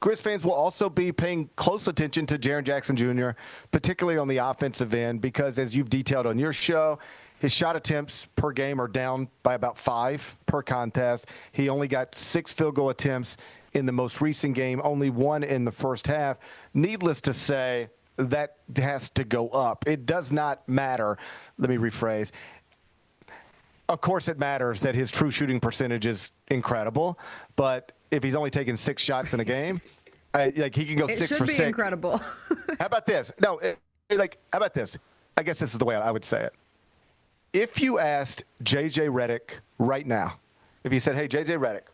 Grizz fans will also be paying close attention to Jaren Jackson Jr., particularly on the offensive end, because as you've detailed on your show, his shot attempts per game are down by about 5 per contest. He only got 6 field goal attempts in the most recent game, only 1 in the first half. Needless to say, that has to go up. It does not matter. Let me rephrase. Of course it matters that his true shooting percentage is incredible, but if he's only taking 6 shots in a game, like he can go 6 for 6. It should be incredible. How about this? No, how about this? I guess this is the way I would say it. If you asked J.J. Redick right now, if you said, hey, J.J. Redick,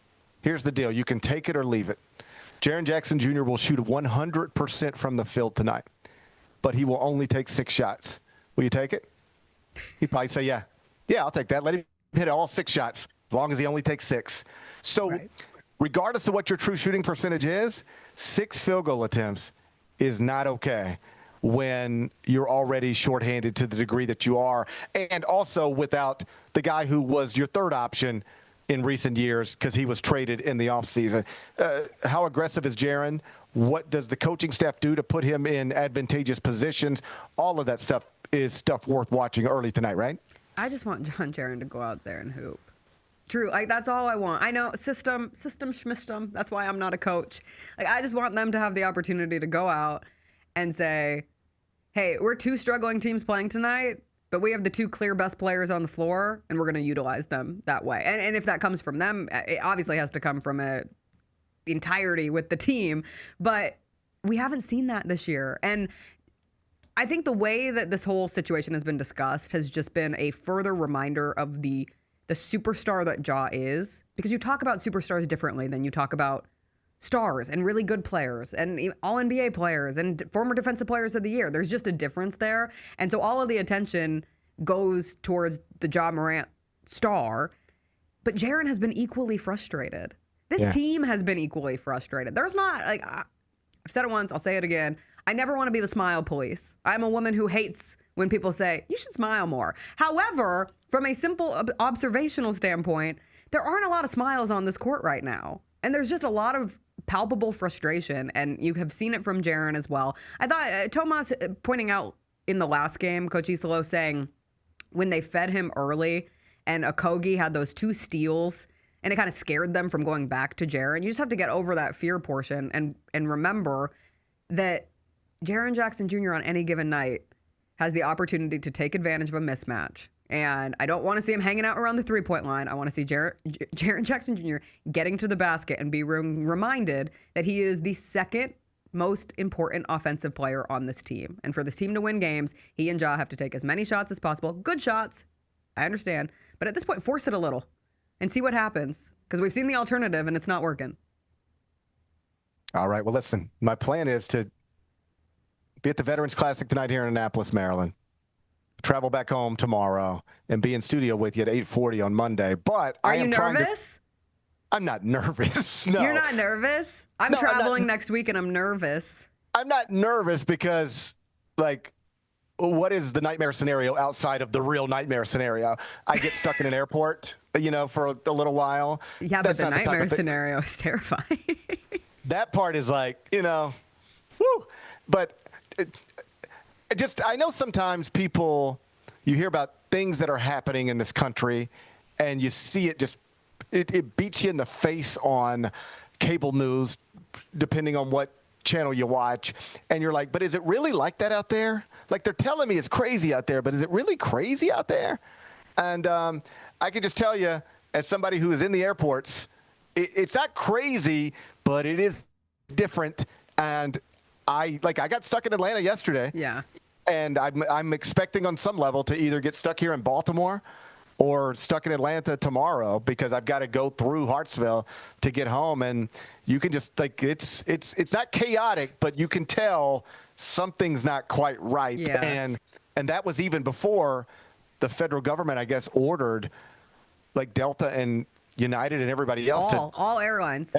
here's the deal. You can take it or leave it. Jaren Jackson Jr. will shoot 100% from the field tonight, but he will only take 6 shots. Will you take it? He'd probably say, yeah. Yeah, I'll take that. Let him hit all 6 shots, as long as he only takes 6. So regardless of what your true shooting percentage is, 6 field goal attempts is not okay when you're already shorthanded to the degree that you are, and also without the guy who was your third option in recent years because he was traded in the offseason. How aggressive is Jaren? What does the coaching staff do to put him in advantageous positions? All of that stuff is stuff worth watching early tonight, right? I just want John Jaren to go out there and hoop. True, that's all I want. I know system, schmistem. That's why I'm not a coach. I just want them to have the opportunity to go out and say, hey, we're 2 struggling teams playing tonight, but we have the 2 clear best players on the floor, and we're going to utilize them that way. And if that comes from them, it obviously has to come from the entirety with the team. But we haven't seen that this year. And I think the way that this whole situation has been discussed has just been a further reminder of the superstar that Ja is. Because you talk about superstars differently than you talk about stars and really good players and all-NBA players and former defensive players of the year. There's just a difference there. And so all of the attention goes towards the Ja Morant star. But Jaren has been equally frustrated. This team has been equally frustrated. There's not, I've said it once, I'll say it again. I never want to be the smile police. I'm a woman who hates when people say, you should smile more. However, from a simple observational standpoint, there aren't a lot of smiles on this court right now. And there's just a lot of palpable frustration, and you have seen it from Jaren as well. I thought Tomas pointing out in the last game, Coach Isolo saying when they fed him early and Okogie had those 2 steals and it kind of scared them from going back to Jaren. You just have to get over that fear portion and remember that Jaren Jackson Jr. on any given night has the opportunity to take advantage of a mismatch. And I don't want to see him hanging out around the 3-point line. I want to see Jaren Jackson Jr. getting to the basket and be reminded that he is the second most important offensive player on this team. And for this team to win games, he and Ja have to take as many shots as possible. Good shots, I understand. But at this point, force it a little and see what happens. Because we've seen the alternative and it's not working. All right, well, listen, my plan is to be at the Veterans Classic tonight here in Annapolis, Maryland. Travel back home tomorrow and be in studio with you at 8:40 on Monday. But Are you nervous? I'm not nervous. No. You're not nervous? I'm traveling next week and I'm nervous. I'm not nervous because, what is the nightmare scenario outside of the real nightmare scenario? I get stuck in an airport, for a little while. Yeah, but the nightmare scenario is terrifying. That part is woo. But I know sometimes you hear about things that are happening in this country and you see it it beats you in the face on cable news, depending on what channel you watch. And you're like, but is it really like that out there? They're telling me it's crazy out there, but is it really crazy out there? And I can just tell you, as somebody who is in the airports, it's not crazy, but it is different. And I got stuck in Atlanta yesterday. Yeah. And I'm expecting on some level to either get stuck here in Baltimore or stuck in Atlanta tomorrow because I've got to go through Hartsville to get home. And you can just it's not chaotic, but you can tell something's not quite right. Yeah. And that was even before the federal government, I guess, ordered like Delta and United and everybody else all airlines.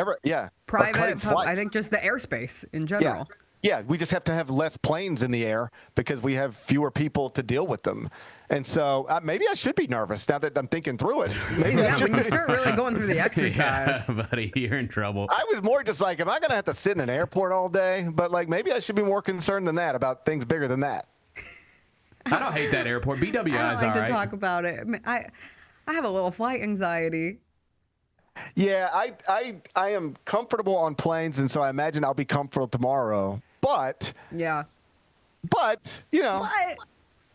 Private, I think just the airspace in general. Yeah, we just have to have less planes in the air because we have fewer people to deal with them. And so maybe I should be nervous now that I'm thinking through it. Maybe when you start really going through the exercise. Yeah, buddy, you're in trouble. I was more just like, am I going to have to sit in an airport all day? But like, maybe I should be more concerned than that about things bigger than that. I don't hate that airport. BWI is all right. I don't like to talk about it. I have a little flight anxiety. Yeah, I am comfortable on planes, and so I imagine I'll be comfortable tomorrow. But you know,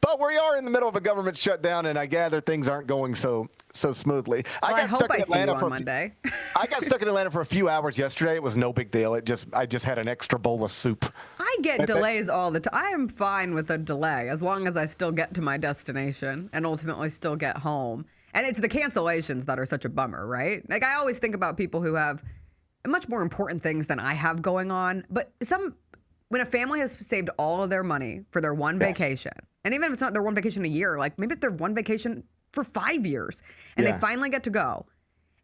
but we are in the middle of a government shutdown, and I gather things aren't going so smoothly. I hope I see you on Monday. I got stuck in Atlanta for a few hours yesterday. It was no big deal. I just had an extra bowl of soup. I get delays all the time. I am fine with a delay as long as I still get to my destination and ultimately still get home. And it's the cancellations that are such a bummer, right? Like, I always think about people who have much more important things than I have going on. But when a family has saved all of their money for their one vacation, and even if it's not their one vacation a year, like maybe it's their one vacation for 5 years, and they finally get to go,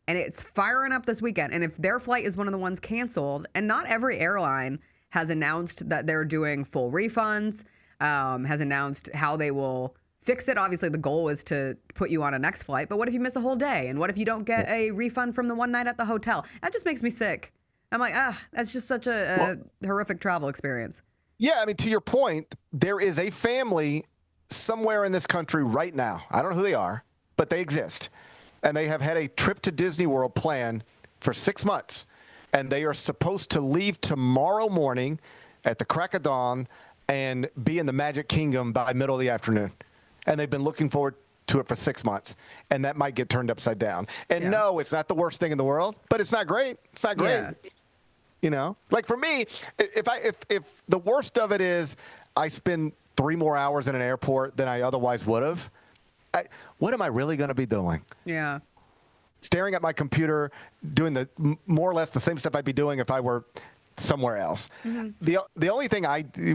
and it's firing up this weekend. And if their flight is one of the ones canceled, and not every airline has announced that they're doing full refunds, has announced how they will fix it. Obviously, the goal is to put you on a next flight, but what if you miss a whole day? And what if you don't get a refund from the one night at the hotel? That just makes me sick. I'm like, that's just such a horrific travel experience. Yeah, I mean, to your point, there is a family somewhere in this country right now. I don't know who they are, but they exist. And they have had a trip to Disney World planned for 6 months. And they are supposed to leave tomorrow morning at the crack of dawn and be in the Magic Kingdom by middle of the afternoon. And they've been looking forward to it for 6 months, and that might get turned upside down. And no, it's not the worst thing in the world, but it's not great. It's not great. Yeah. You know, like for me, if the worst of it is I spend 3 more hours in an airport than I otherwise would have, what am I really going to be doing? Yeah. Staring at my computer, doing more or less the same stuff I'd be doing if I were somewhere else. Mm-hmm. The only thing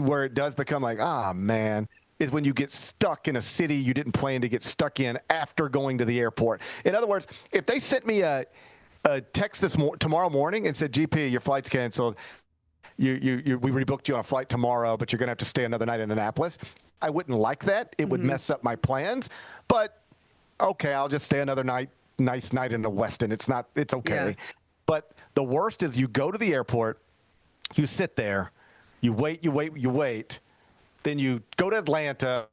where it does become like, man, is when you get stuck in a city you didn't plan to get stuck in after going to the airport. In other words, if they sent me a text tomorrow morning and said, GP, your flight's canceled, we rebooked you on a flight tomorrow, but you're going to have to stay another night in Annapolis, I wouldn't like that. It would mess up my plans. But, okay, I'll just stay another nice night in the Westin. It's okay. Yeah. But the worst is you go to the airport, you sit there, you wait. Then you go to Atlanta,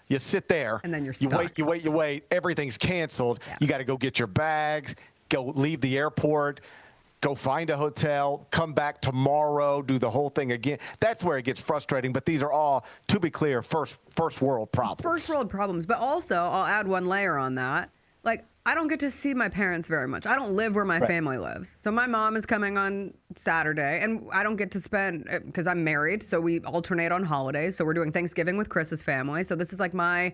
you sit there. And then you're stuck. You wait. Everything's canceled. Yeah. You got to go get your bags, leave the airport, go find a hotel, come back tomorrow, do the whole thing again. That's where it gets frustrating. But these are all, to be clear, first world problems. First world problems. But also, I'll add one layer on that. Like, I don't get to see my parents very much. I don't live where my family lives. So my mom is coming on Saturday, and I don't get to spend, because I'm married, so we alternate on holidays. So we're doing Thanksgiving with Chris's family. So this is like my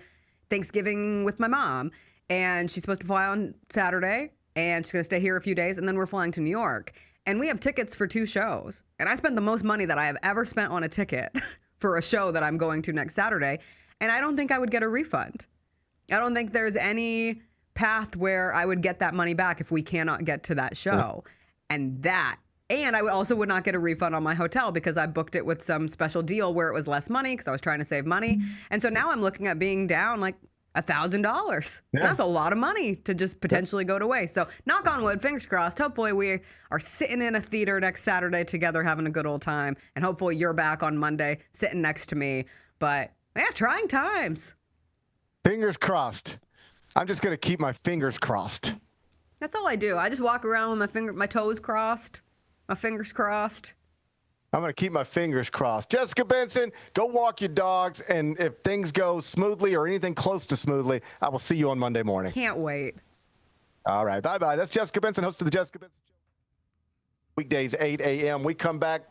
Thanksgiving with my mom. And she's supposed to fly on Saturday, and she's going to stay here a few days, and then we're flying to New York. And we have tickets for 2 shows. And I spent the most money that I have ever spent on a ticket for a show that I'm going to next Saturday. And I don't think I would get a refund. I don't think there's any path where I would get that money back if we cannot get to that show. And I would not get a refund on my hotel because I booked it with some special deal where it was less money because I was trying to save money. And so now I'm looking at being down like $1,000. Yeah. That's a lot of money to just potentially go to waste. So knock on wood, fingers crossed. Hopefully we are sitting in a theater next Saturday together having a good old time. And hopefully you're back on Monday sitting next to me. But yeah, trying times. Fingers crossed. I'm just going to keep my fingers crossed. That's all I do. I just walk around with my toes crossed, my fingers crossed. I'm going to keep my fingers crossed. Jessica Benson, go walk your dogs, and if things go smoothly or anything close to smoothly, I will see you on Monday morning. Can't wait. All right, bye-bye. That's Jessica Benson, host of the Jessica Benson Show. Weekdays, 8 a.m. We come back,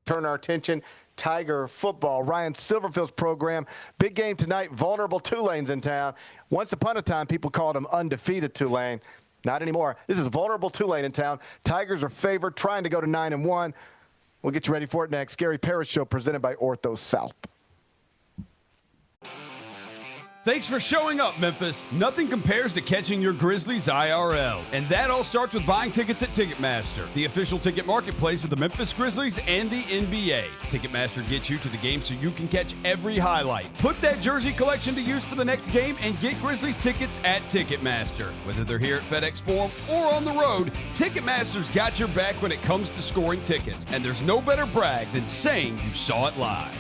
turn our attention, Tiger football. Ryan Silverfield's program. Big game tonight. Vulnerable Tulane's in town. Once upon a time, people called them undefeated Tulane. Not anymore. This is vulnerable Tulane in town. Tigers are favored, trying to go to 9-1. We'll get you ready for it next. Gary Parrish Show presented by Ortho South. Thanks for showing up, Memphis. Nothing compares to catching your Grizzlies IRL. And that all starts with buying tickets at Ticketmaster, the official ticket marketplace of the Memphis Grizzlies and the NBA. Ticketmaster gets you to the game so you can catch every highlight. Put that jersey collection to use for the next game and get Grizzlies tickets at Ticketmaster. Whether they're here at FedEx Forum or on the road, Ticketmaster's got your back when it comes to scoring tickets. And there's no better brag than saying you saw it live.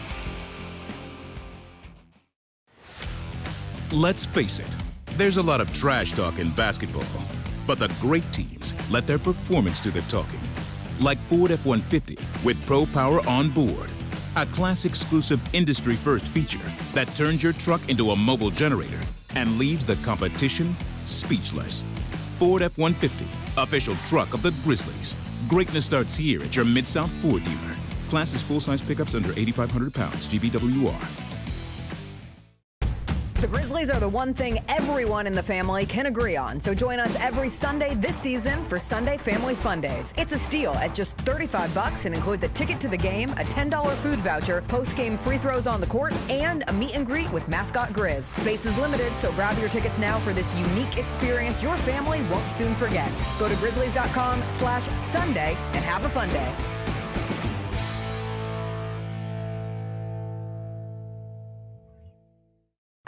Let's face it, there's a lot of trash talk in basketball, but the great teams let their performance do the talking. Like Ford F-150 with Pro Power on board, a class-exclusive industry-first feature that turns your truck into a mobile generator and leaves the competition speechless. Ford F-150, official truck of the Grizzlies. Greatness starts here at your Mid-South Ford dealer. Class is full-size pickups under 8,500 pounds, GVWR. The Grizzlies are the one thing everyone in the family can agree on. So join us every Sunday this season for Sunday Family Fun Days. It's a steal at just $35 and includes a ticket to the game, a $10 food voucher, post-game free throws on the court, and a meet and greet with mascot Grizz. Space is limited, so grab your tickets now for this unique experience your family won't soon forget. Go to grizzlies.com/Sunday and have a fun day.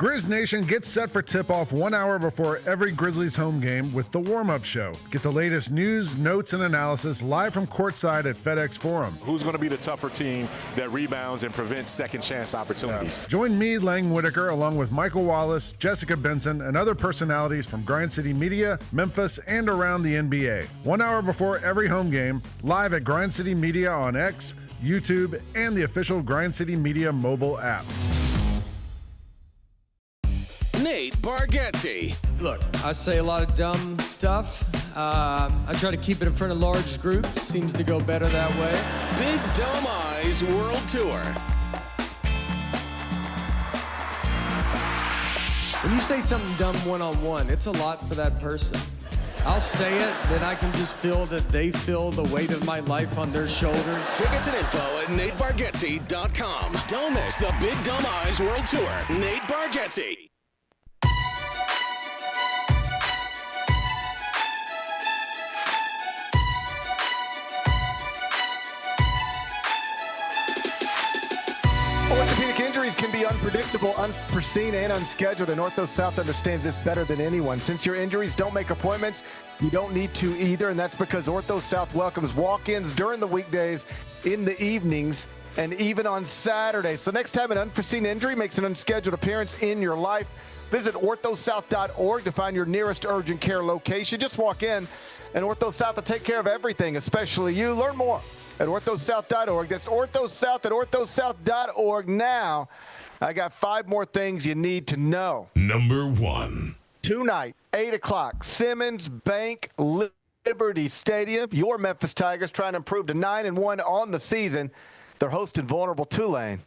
Grizz Nation gets set for tip-off 1 hour before every Grizzlies home game with the warm-up show. Get the latest news, notes, and analysis live from courtside at FedEx Forum. Who's going to be the tougher team that rebounds and prevents second-chance opportunities? Join me, Lang Whitaker, along with Michael Wallace, Jessica Benson, and other personalities from Grind City Media, Memphis, and around the NBA. 1 hour before every home game, live at Grind City Media on X, YouTube, and the official Grind City Media mobile app. Nate Bargatze. Look, I say a lot of dumb stuff. I try to keep it in front of large groups. Seems to go better that way. Big Dumb Eyes World Tour. When you say something dumb one-on-one, it's a lot for that person. I'll say it, then I can just feel that they feel the weight of my life on their shoulders. Tickets and info at NateBargatze.com. Don't miss the Big Dumb Eyes World Tour. Nate Bargatze. Orthopedic injuries can be unpredictable, unforeseen, and unscheduled, and Ortho South understands this better than anyone. Since your injuries don't make appointments, you don't need to either, and that's because Ortho South welcomes walk-ins during the weekdays, in the evenings, and even on Saturdays. So next time an unforeseen injury makes an unscheduled appearance in your life, visit orthosouth.org to find your nearest urgent care location. Just walk in, and Ortho South will take care of everything, especially you. Learn more at orthosouth.org. That's orthosouth at orthosouth.org. Now, I got 5 more things you need to know. Number 1. Tonight, 8 o'clock, Simmons Bank Liberty Stadium. Your Memphis Tigers trying to improve to 9-1 on the season. They're hosting vulnerable Tulane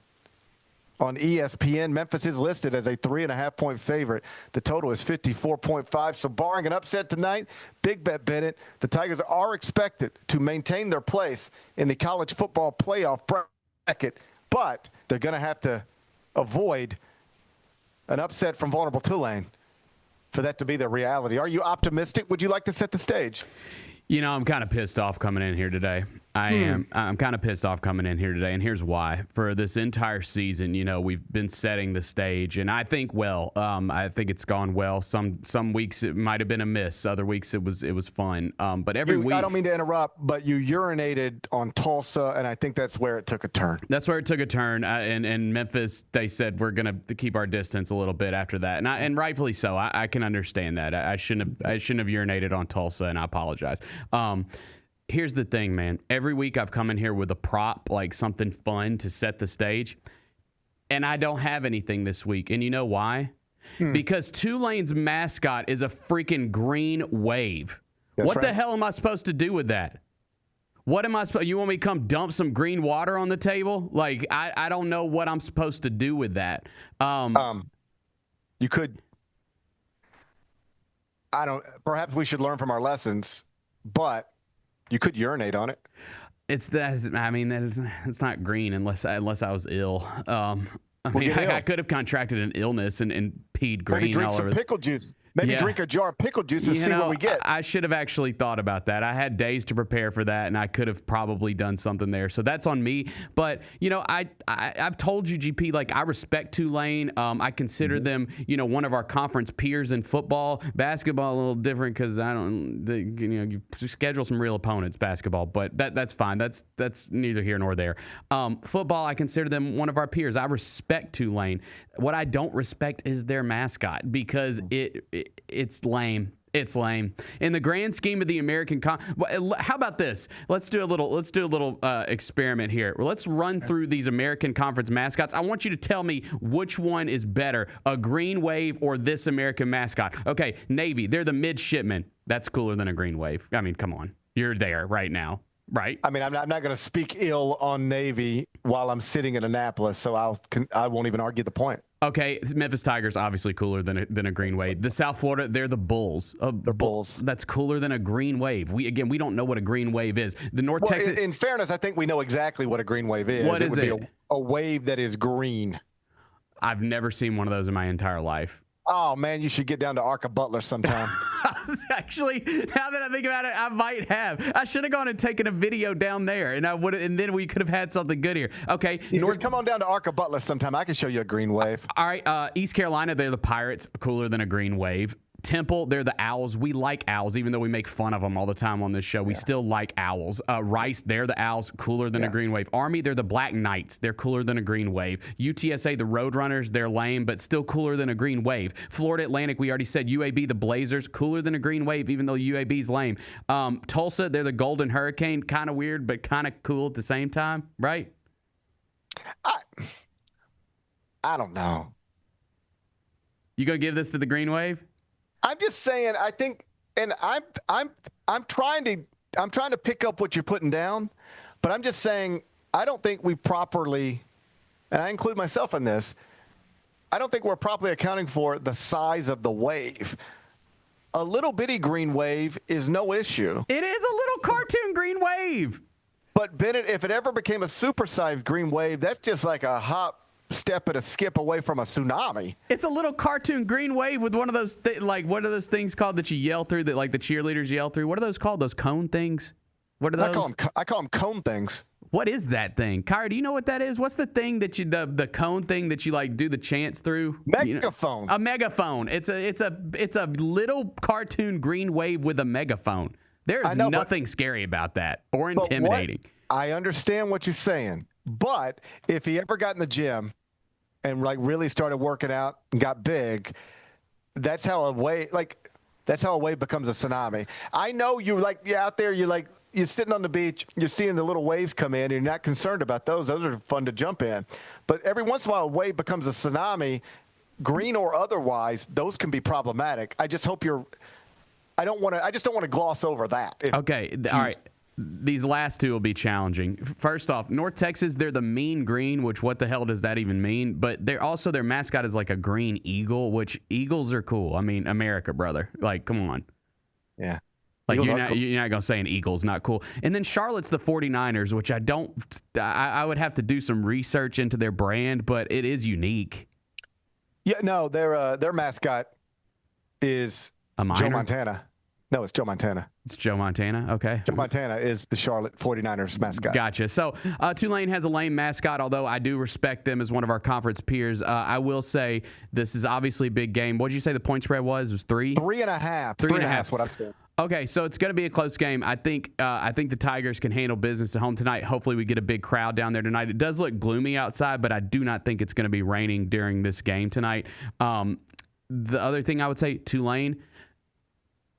on ESPN. Memphis is listed as a 3.5-point favorite. The total is 54.5. So barring an upset tonight, big bet Bennett, the Tigers are expected to maintain their place in the college football playoff bracket, but they're going to have to avoid an upset from vulnerable Tulane for that to be the reality. Are you optimistic? Would you like to set the stage? You know, I'm kind of pissed off coming in here today. I'm kind of pissed off coming in here today, and here's why. For this entire season, you know, we've been setting the stage, and I think I think it's gone well. Some weeks it might have been a miss. Other weeks it was fun. But every week, I don't mean to interrupt, but you urinated on Tulsa, and I think that's where it took a turn. That's where it took a turn. And Memphis, they said we're going to keep our distance a little bit after that, and rightfully so. I can understand that. I shouldn't have urinated on Tulsa, and I apologize. Here's the thing, man. Every week I've come in here with a prop, like something fun to set the stage, and I don't have anything this week. And you know why? Because Tulane's mascot is a freaking green wave. That's what right. the hell am I supposed to do with that? What am I supposed? You want me to come dump some green water on the table? Like I don't know what I'm supposed to do with that. You could. Perhaps we should learn from our lessons, but you could urinate on it. It's not green unless I was ill. I could have contracted an illness and peed green Maybe drink all some over. pickle juice. Maybe Yeah. drink a jar of pickle juice and see what we get. I should have actually thought about that. I had days to prepare for that, and I could have probably done something there. So that's on me. But, I've told you, GP, like, I respect Tulane. I consider them, one of our conference peers in football. Basketball, a little different because you schedule some real opponents, basketball. But that's fine. That's neither here nor there. Football, I consider them one of our peers. I respect Tulane. What I don't respect is their mascot because it's lame. It's lame. In the grand scheme of the American how about this? Let's do a little experiment here. Let's run through these American Conference mascots. I want you to tell me which one is better, a green wave or this American mascot. Okay, Navy, they're the midshipmen. That's cooler than a green wave. I mean, come on. You're there right now. Right. I mean, I'm not going to speak ill on Navy while I'm sitting in Annapolis, so I won't even argue the point. Okay, Memphis Tigers obviously cooler than a green wave. The South Florida, they're the Bulls. They're Bulls. That's cooler than a green wave. We don't know what a green wave is. The North Texas. In fairness, I think we know exactly what a green wave is. What is it? Would be a wave that is green. I've never seen one of those in my entire life. Oh man, you should get down to Arca Butler sometime. Actually, now that I think about it, I might have. I should have gone and taken a video down there, and and then we could have had something good here. Okay, just come on down to Arca Butler sometime. I can show you a green wave. All right, East Carolina, they're the Pirates, cooler than a green wave. Temple, they're the Owls. We like Owls, even though we make fun of them all the time on this show. We still like Owls. Rice, they're the Owls, cooler than a green wave. Army, they're the Black Knights. They're cooler than a green wave. UTSA, the Roadrunners, they're lame, but still cooler than a green wave. Florida Atlantic, we already said UAB, the Blazers, cooler than a green wave, even though UAB's lame. Tulsa, they're the Golden Hurricane. Kind of weird, but kind of cool at the same time, right? I don't know. You gonna give this to the green wave? I'm just saying. I think, and I'm trying to pick up what you're putting down, but I'm just saying I don't think we properly, and I include myself in this. I don't think we're properly accounting for the size of the wave. A little bitty green wave is no issue. It is a little cartoon green wave. But Bennett, if it ever became a supersized green wave, that's just like a hop, step, and a skip away from a tsunami. It's a little cartoon green wave with one of those what are those things called that you yell through, that like the cheerleaders yell through? What are those called? Those cone things? What are those? I call them cone things. What is that thing? Kyra, do you know what that is? What's the thing that you the cone thing that you like do the chants through? Megaphone. A megaphone. It's a little cartoon green wave with a megaphone. There is nothing scary about that or intimidating. I understand what you're saying. But if he ever got in the gym and like really started working out and got big, that's how a wave becomes a tsunami. I know you're out there, you're sitting on the beach, you're seeing the little waves come in, and you're not concerned about those. Those are fun to jump in. But every once in a while, a wave becomes a tsunami, green or otherwise. Those can be problematic. I just hope I just don't want to gloss over that. Okay, all right. These last two will be challenging. First off, North Texas, they're the mean green, which what the hell does that even mean? But they're also, their mascot is like a green eagle, which eagles are cool. I mean, America, brother. Like, come on. Yeah. Like, you're not going to say an eagle's not cool. And then Charlotte's the 49ers, which I would have to do some research into their brand, but it is unique. Yeah, no, their mascot is Joe Montana. No, it's Joe Montana. It's Joe Montana. Okay. Joe Montana is the Charlotte 49ers mascot. Gotcha. So Tulane has a lame mascot, although I do respect them as one of our conference peers. I will say this is obviously a big game. What did you say the point spread was? It was 3? 3.5. 3.5 is what I'm saying. Okay, so it's going to be a close game. I think the Tigers can handle business at home tonight. Hopefully we get a big crowd down there tonight. It does look gloomy outside, but I do not think it's going to be raining during this game tonight. The other thing I would say, Tulane,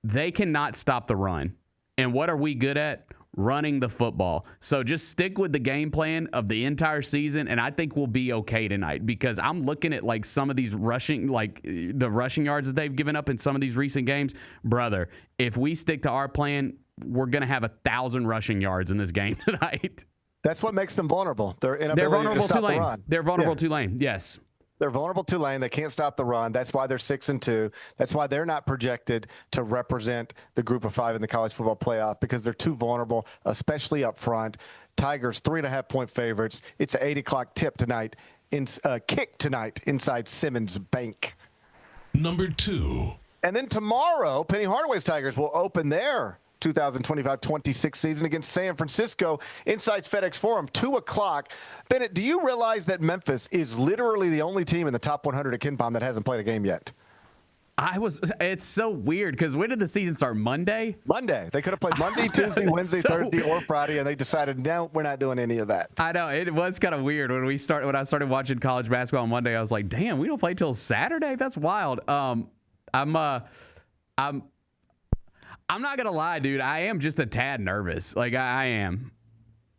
they cannot stop the run. And what are we good at? Running the football. So just stick with the game plan of the entire season, and I think we'll be okay tonight, because I'm looking at like some of these rushing, like the rushing yards that they've given up in some of these recent games. Brother, if we stick to our plan, we're going to have 1,000 rushing yards in this game tonight. That's what makes them vulnerable. They're vulnerable to stop Tulane. the run. They're vulnerable Tulane, yes. They're vulnerable to Tulane. They can't stop the run. That's why they're 6-2. That's why they're not projected to represent the group of 5 in the college football playoff, because they're too vulnerable, especially up front. Tigers 3.5-point favorites. It's an 8 o'clock tip tonight. Kick tonight inside Simmons Bank. Number 2. And then tomorrow, Penny Hardaway's Tigers will open their 2025-26 season against San Francisco inside FedEx Forum, 2 o'clock. Bennett, do you realize that Memphis is literally the only team in the top 100 at KenPom that hasn't played a game yet? It's so weird because when did the season start? Monday? Monday. They could have played Monday, Tuesday, Wednesday, Thursday, or Friday, and they decided, no, we're not doing any of that. I know. It was kind of weird when I started watching college basketball on Monday. I was like, damn, we don't play till Saturday? That's wild. I'm not gonna lie, dude. I am just a tad nervous. Like I am.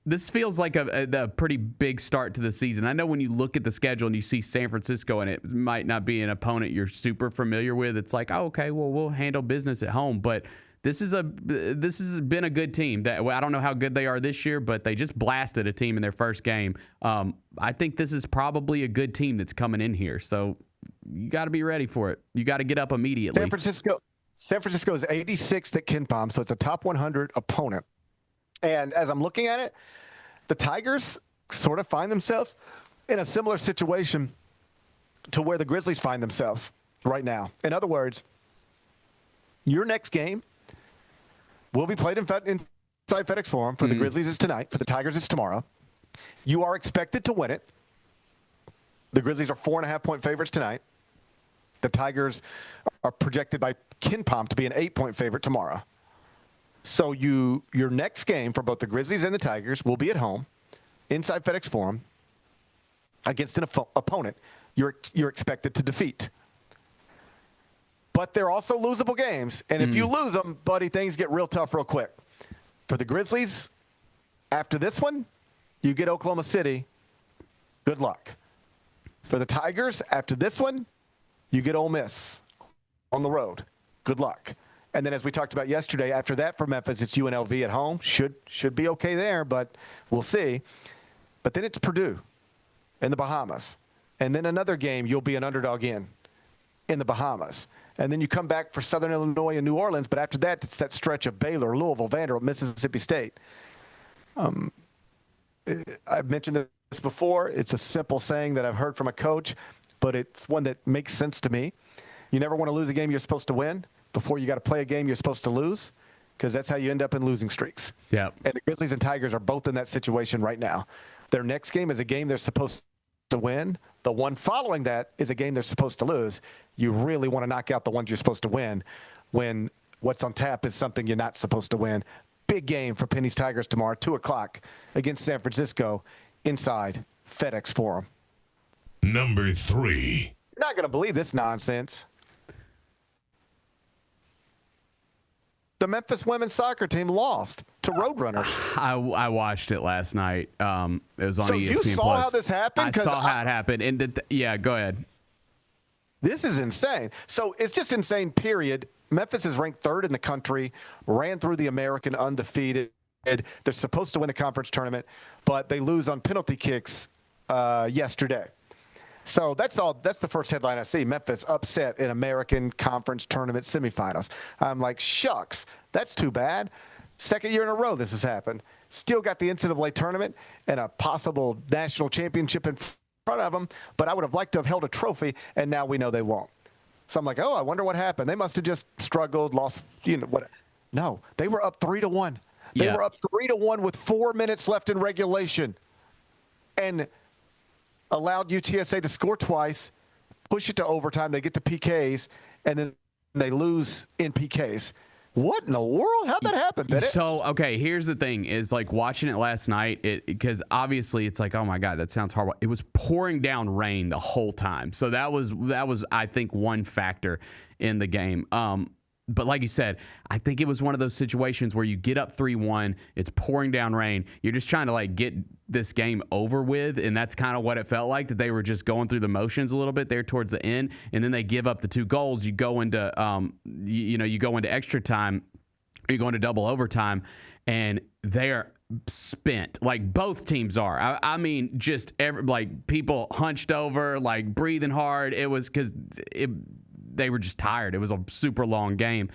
This feels like a pretty big start to the season. I know when you look at the schedule and you see San Francisco and it might not be an opponent you're super familiar with, it's like, oh, okay, well, we'll handle business at home. But this has been a good team. I don't know how good they are this year, but they just blasted a team in their first game. I think this is probably a good team that's coming in here. So you got to be ready for it. You got to get up immediately. San Francisco is 86th at KenPom, so it's a top 100 opponent. And as I'm looking at it, the Tigers sort of find themselves in a similar situation to where the Grizzlies find themselves right now. In other words, your next game will be played inside FedEx Forum. For the Grizzlies, it's tonight. For the Tigers, it's tomorrow. You are expected to win it. The Grizzlies are 4.5-point favorites tonight. The Tigers are projected by KenPom to be an 8-point favorite tomorrow. So your next game for both the Grizzlies and the Tigers will be at home, inside FedEx Forum, against an opponent you're expected to defeat. But they're also losable games, and if you lose them, buddy, things get real tough real quick. For the Grizzlies, after this one, you get Oklahoma City. Good luck. For the Tigers, after this one, you get Ole Miss on the road. Good luck. And then as we talked about yesterday, after that for Memphis, it's UNLV at home. Should be okay there, but we'll see. But then it's Purdue in the Bahamas. And then another game you'll be an underdog in the Bahamas. And then you come back for Southern Illinois and New Orleans, but after that, it's that stretch of Baylor, Louisville, Vanderbilt, Mississippi State. I've mentioned this before. It's a simple saying that I've heard from a coach, but it's one that makes sense to me. You never want to lose a game you're supposed to win before you got to play a game you're supposed to lose, because that's how you end up in losing streaks. Yeah. And the Grizzlies and Tigers are both in that situation right now. Their next game is a game they're supposed to win. The one following that is a game they're supposed to lose. You really want to knock out the ones you're supposed to win when what's on tap is something you're not supposed to win. Big game for Penny's Tigers tomorrow, 2 o'clock against San Francisco inside FedEx Forum. Number 3. You're not going to believe this nonsense. The Memphis women's soccer team lost to Roadrunners. I watched it last night. It was on ESPN+. You saw how this happened? I saw how it happened. And yeah, go ahead. This is insane. So it's just insane, period. Memphis is ranked 3rd in the country, ran through the American undefeated. They're supposed to win the conference tournament, but they lose on penalty kicks yesterday. So that's the first headline I see. Memphis upset in American Conference Tournament semifinals. I'm like, shucks, that's too bad. Second year in a row this has happened. Still got the NCAA tournament and a possible national championship in front of them, but I would have liked to have held a trophy, and now we know they won't. So I'm like, oh, I wonder what happened. They must have just struggled, lost, what? No, they were up 3-1. They were up 3-1 with 4 minutes left in regulation, and allowed UTSA to score twice, push it to overtime. They get to PKs, and then they lose in PKs. What in the world? How'd that happen, Bennett? So, okay, here's the thing, is like watching it last night, because obviously it's like, oh my God, that sounds horrible. It was pouring down rain the whole time. So that was I think, one factor in the game. But like you said, I think it was one of those situations where you get up 3-1, it's pouring down rain. You're just trying to like get this game over with, and that's kind of what it felt like, that they were just going through the motions a little bit there towards the end, and then they give up the 2 goals. You go into you go into extra time, you go into double overtime, and they're spent. Like both teams are. I mean, just like people hunched over, like breathing hard. It was because they were just tired. It was a super long game.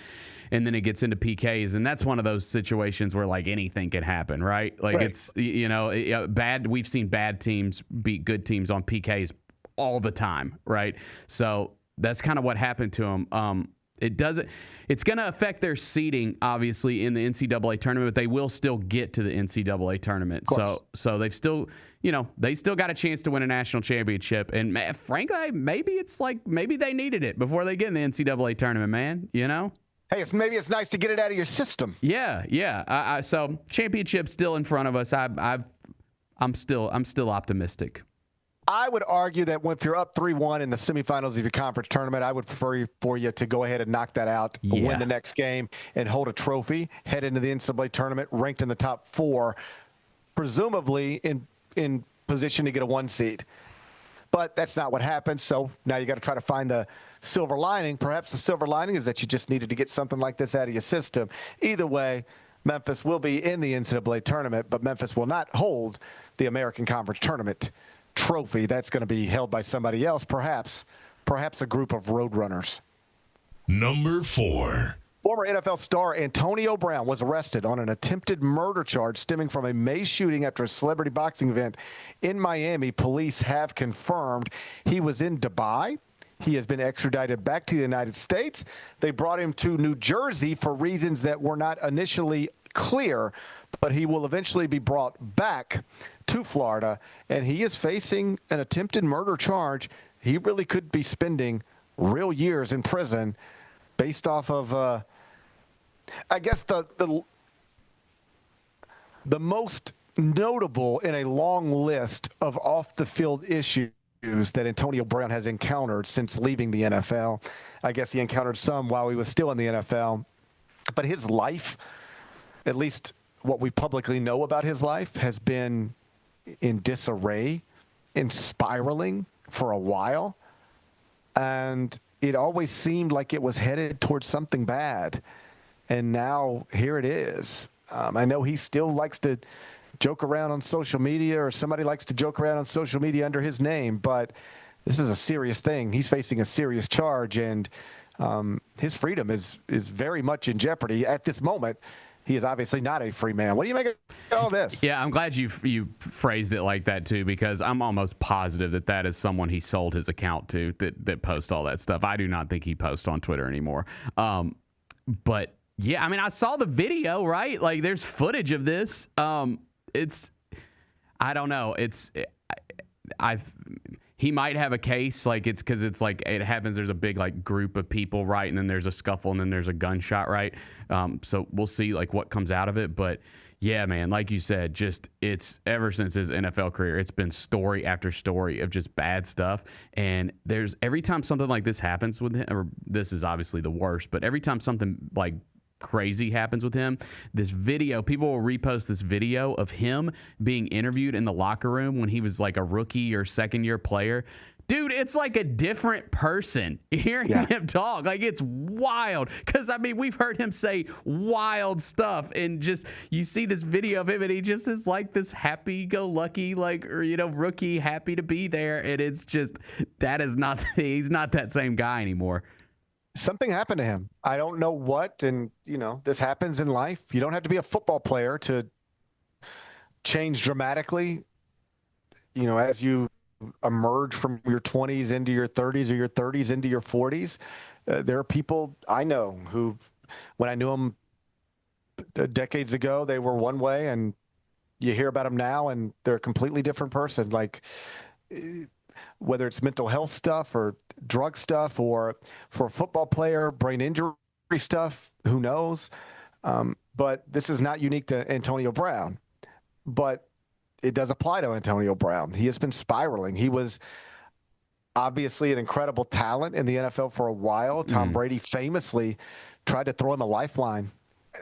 And then it gets into PKs. And that's one of those situations where like anything can happen, right? Like it's, bad. We've seen bad teams beat good teams on PKs all the time, right? So that's kind of what happened to them. It's going to affect their seeding, obviously, in the NCAA tournament, but they will still get to the NCAA tournament. So they've still, they still got a chance to win a national championship. And frankly, maybe they needed it before they get in the NCAA tournament, man, Hey, maybe it's nice to get it out of your system. Yeah. So championship still in front of us. I'm still optimistic. I would argue that if you're up 3-1 in the semifinals of your conference tournament, I would prefer for you to go ahead and knock that out, win the next game, and hold a trophy, head into the NCAA tournament ranked in the top 4, presumably in position to get a 1 seed. But that's not what happened, so now you got to try to find the silver lining. Perhaps the silver lining is that you just needed to get something like this out of your system. Either way, Memphis will be in the NCAA tournament, but Memphis will not hold the American Conference Tournament trophy. That's going to be held by somebody else, perhaps a group of Roadrunners. Number 4. Former NFL star Antonio Brown was arrested on an attempted murder charge stemming from a May shooting after a celebrity boxing event in Miami. Police have confirmed he was in Dubai. He has been extradited back to the United States. They brought him to New Jersey for reasons that were not initially clear, but he will eventually be brought back to Florida, and he is facing an attempted murder charge. He really could be spending real years in prison based off of, I guess, the most notable in a long list of off-the-field issues that Antonio Brown has encountered since leaving the NFL. I guess he encountered some while he was still in the NFL. But his life, at least what we publicly know about his life, has been in disarray, in spiraling for a while. And it always seemed like it was headed towards something bad. And now here it is. I know he still likes to joke around on social media, or somebody likes to joke around on social media under his name, but this is a serious thing. He's facing a serious charge, and his freedom is very much in jeopardy at this moment. He is obviously not a free man. What do you make of all this? Yeah, I'm glad you phrased it like that, too, because I'm almost positive that is someone he sold his account to that posts all that stuff. I do not think he posts on Twitter anymore. But, yeah, I mean, I saw the video, right? Like, there's footage of this. I don't know. He might have a case, like it's because it's like it happens. There's a big like group of people, right, and then there's a scuffle, and then there's a gunshot, right. So we'll see like what comes out of it. But yeah, man, like you said, just it's ever since his NFL career, it's been story after story of just bad stuff. And there's every time something like this happens with him, or this is obviously the worst, but every time something like crazy happens with him, this video, people will repost this video of him being interviewed in the locker room when he was like a rookie or second year player. Dude, it's like a different person hearing him talk. Like, it's wild. Because, I mean, we've heard him say wild stuff. And just, you see this video of him, and he just is like this happy-go-lucky, like, or, rookie, happy to be there. And it's just, he's not that same guy anymore. Something happened to him. I don't know what, and, this happens in life. You don't have to be a football player to change dramatically, as you emerge from your 20s into your 30s or your 30s into your 40s. There are people I know who, when I knew them decades ago, they were one way, and you hear about them now, and they're a completely different person. Like, whether it's mental health stuff or drug stuff, or for a football player, brain injury stuff, who knows? But this is not unique to Antonio Brown. But it does apply to Antonio Brown. He has been spiraling. He was obviously an incredible talent in the NFL for a while. Tom Brady famously tried to throw him a lifeline.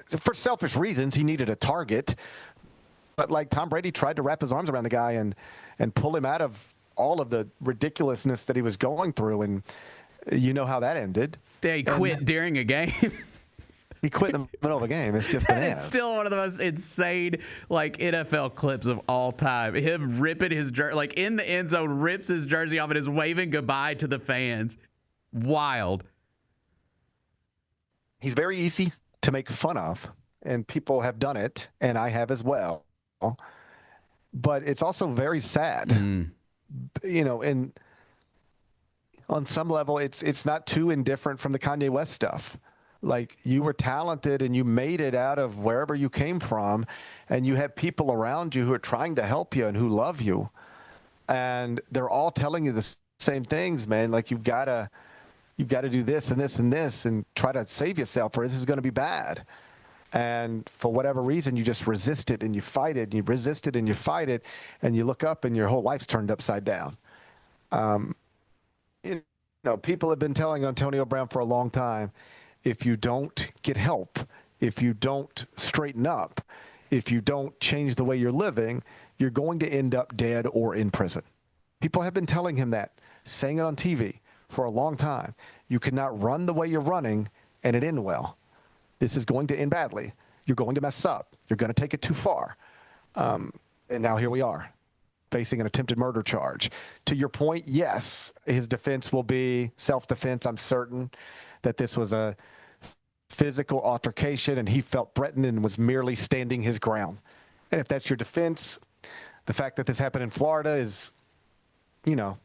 For selfish reasons, he needed a target. But, like, Tom Brady tried to wrap his arms around the guy and pull him out of all of the ridiculousness that he was going through, and you know how that ended. They quit during a game. He quit in the middle of a game. It's just bananas. It's still one of the most insane, like, NFL clips of all time. Him ripping his jersey, like, in the end zone, rips his jersey off and is waving goodbye to the fans. Wild. He's very easy to make fun of, and people have done it, and I have as well. But it's also very sad. And on some level, it's not too indifferent from the Kanye West stuff. Like, you were talented and you made it out of wherever you came from, and you have people around you who are trying to help you and who love you, and they're all telling you the same things, man. Like, you've got to do this and this and this and try to save yourself, or this is going to be bad. And for whatever reason, you just resist it and you fight it, and you resist it and you fight it, and you look up and your whole life's turned upside down. You know, people have been telling Antonio Brown for a long time, if you don't get help, if you don't straighten up, if you don't change the way you're living, you're going to end up dead or in prison. People have been telling him that, saying it on TV for a long time. You cannot run the way you're running and it end well. This is going to end badly. You're going to mess up. You're going to take it too far. And now here we are, facing an attempted murder charge. To your point, yes, his defense will be self-defense. I'm certain that this was a physical altercation and he felt threatened and was merely standing his ground. And if that's your defense, the fact that this happened in Florida is, you know,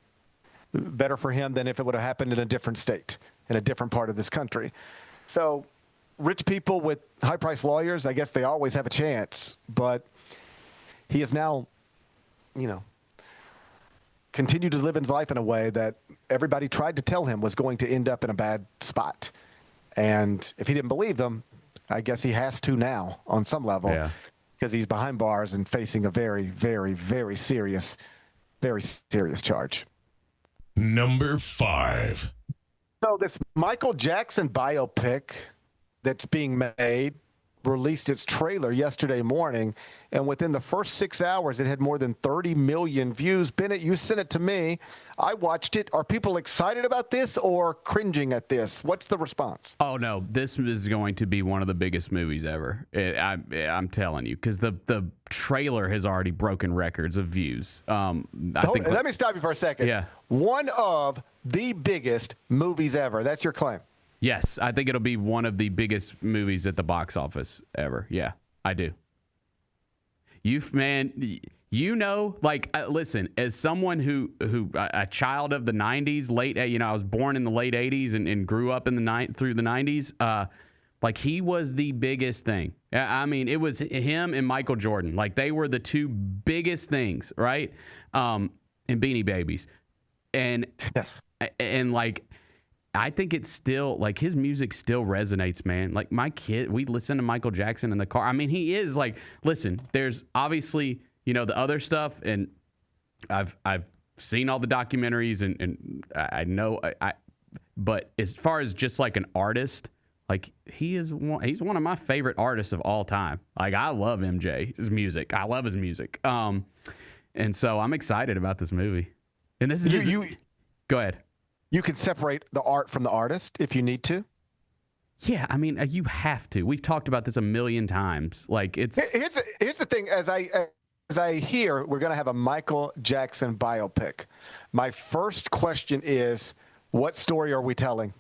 better for him than if it would have happened in a different state, in a different part of this country. So rich people with high-priced lawyers, I guess they always have a chance, but he is now, you know, continued to live his life in a way that everybody tried to tell him was going to end up in a bad spot. And if he didn't believe them, I guess he has to now on some level, because he's behind bars and facing a very, very, very serious charge. Number 5. So this Michael Jackson biopic that's being made released its trailer yesterday morning, and within the first 6 hours, it had more than 30 million views. Bennett, you sent it to me. I watched it. Are people excited about this or cringing at this? What's the response? Oh, no. This is going to be one of the biggest movies ever. I'm telling you, because the trailer has already broken records of views. Let me stop you for a second. Yeah. One of the biggest movies ever. That's your claim. Yes, I think it'll be one of the biggest movies at the box office ever. Yeah, I do. Listen, as someone who a child of the 90s, I was born in the late 80s and grew up in through the 90s, he was the biggest thing. I mean, it was him and Michael Jordan. Like, they were the two biggest things, right? And Beanie Babies. And yes. And I think it's still, his music still resonates, man. Like, my kid, we listen to Michael Jackson in the car. I mean, he is listen, there's obviously, the other stuff, and I've seen all the documentaries, and I know, but as far as just an artist, he's one of my favorite artists of all time. I love his music. I love his music. And so I'm excited about this movie. And this is go ahead. You can separate the art from the artist if you need to. Yeah, I mean, you have to. We've talked about this a million times. Here's the thing. As I hear, we're going to have a Michael Jackson biopic. My first question is, what story are we telling?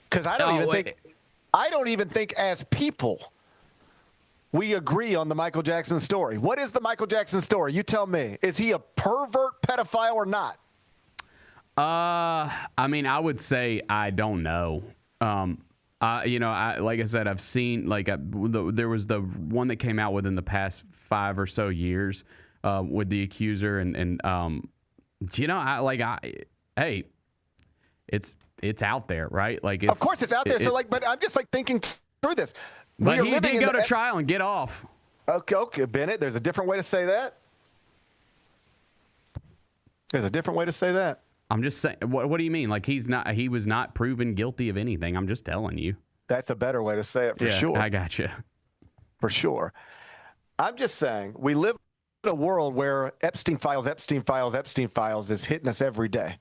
Because I don't even think as people we agree on the Michael Jackson story. What is the Michael Jackson story? You tell me. Is he a pervert pedophile or not? I mean, I would say I don't know. Like I said, I've seen there was the one that came out within the past 5 or so years with the accuser, and hey, it's out there, right? Of course it's out there. But I'm just thinking through this. But he did go to trial and get off. Okay, Bennett. There's a different way to say that. There's a different way to say that. I'm just saying. What do you mean? He was not proven guilty of anything. I'm just telling you. That's a better way to say it for sure. I got you. For sure. I'm just saying we live in a world where Epstein files is hitting us every day.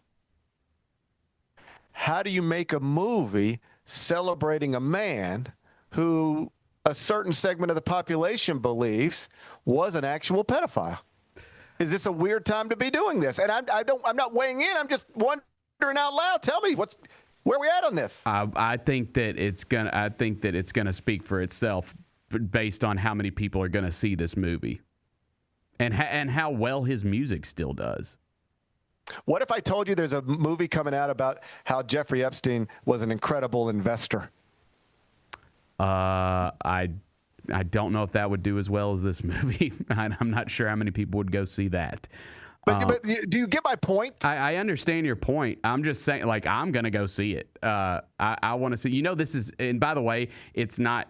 How do you make a movie celebrating a man who a certain segment of the population believes was an actual pedophile? Is this a weird time to be doing this? And I'm not weighing in. I'm just wondering out loud. Tell me where we at on this. I think that it's gonna speak for itself based on how many people are gonna see this movie, and how well his music still does. What if I told you there's a movie coming out about how Jeffrey Epstein was an incredible investor? I don't know if that would do as well as this movie. I'm not sure how many people would go see that. But do you get my point? I understand your point. I'm just saying, like, I'm going to go see it. I want to see, this is, and by the way, it's not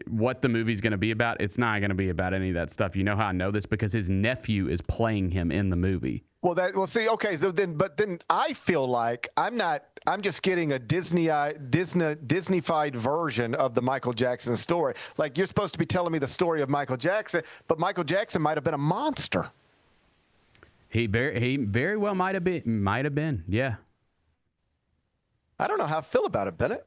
what the movie's going to be about. It's not going to be about any of that stuff. You know how I know this? Because his nephew is playing him in the movie. See, okay, so then I feel like I'm just getting a Disney-fied version of the Michael Jackson story. Like, you're supposed to be telling me the story of Michael Jackson, but Michael Jackson might have been a monster. He very well might have been. Yeah. I don't know how I feel about it, Bennett.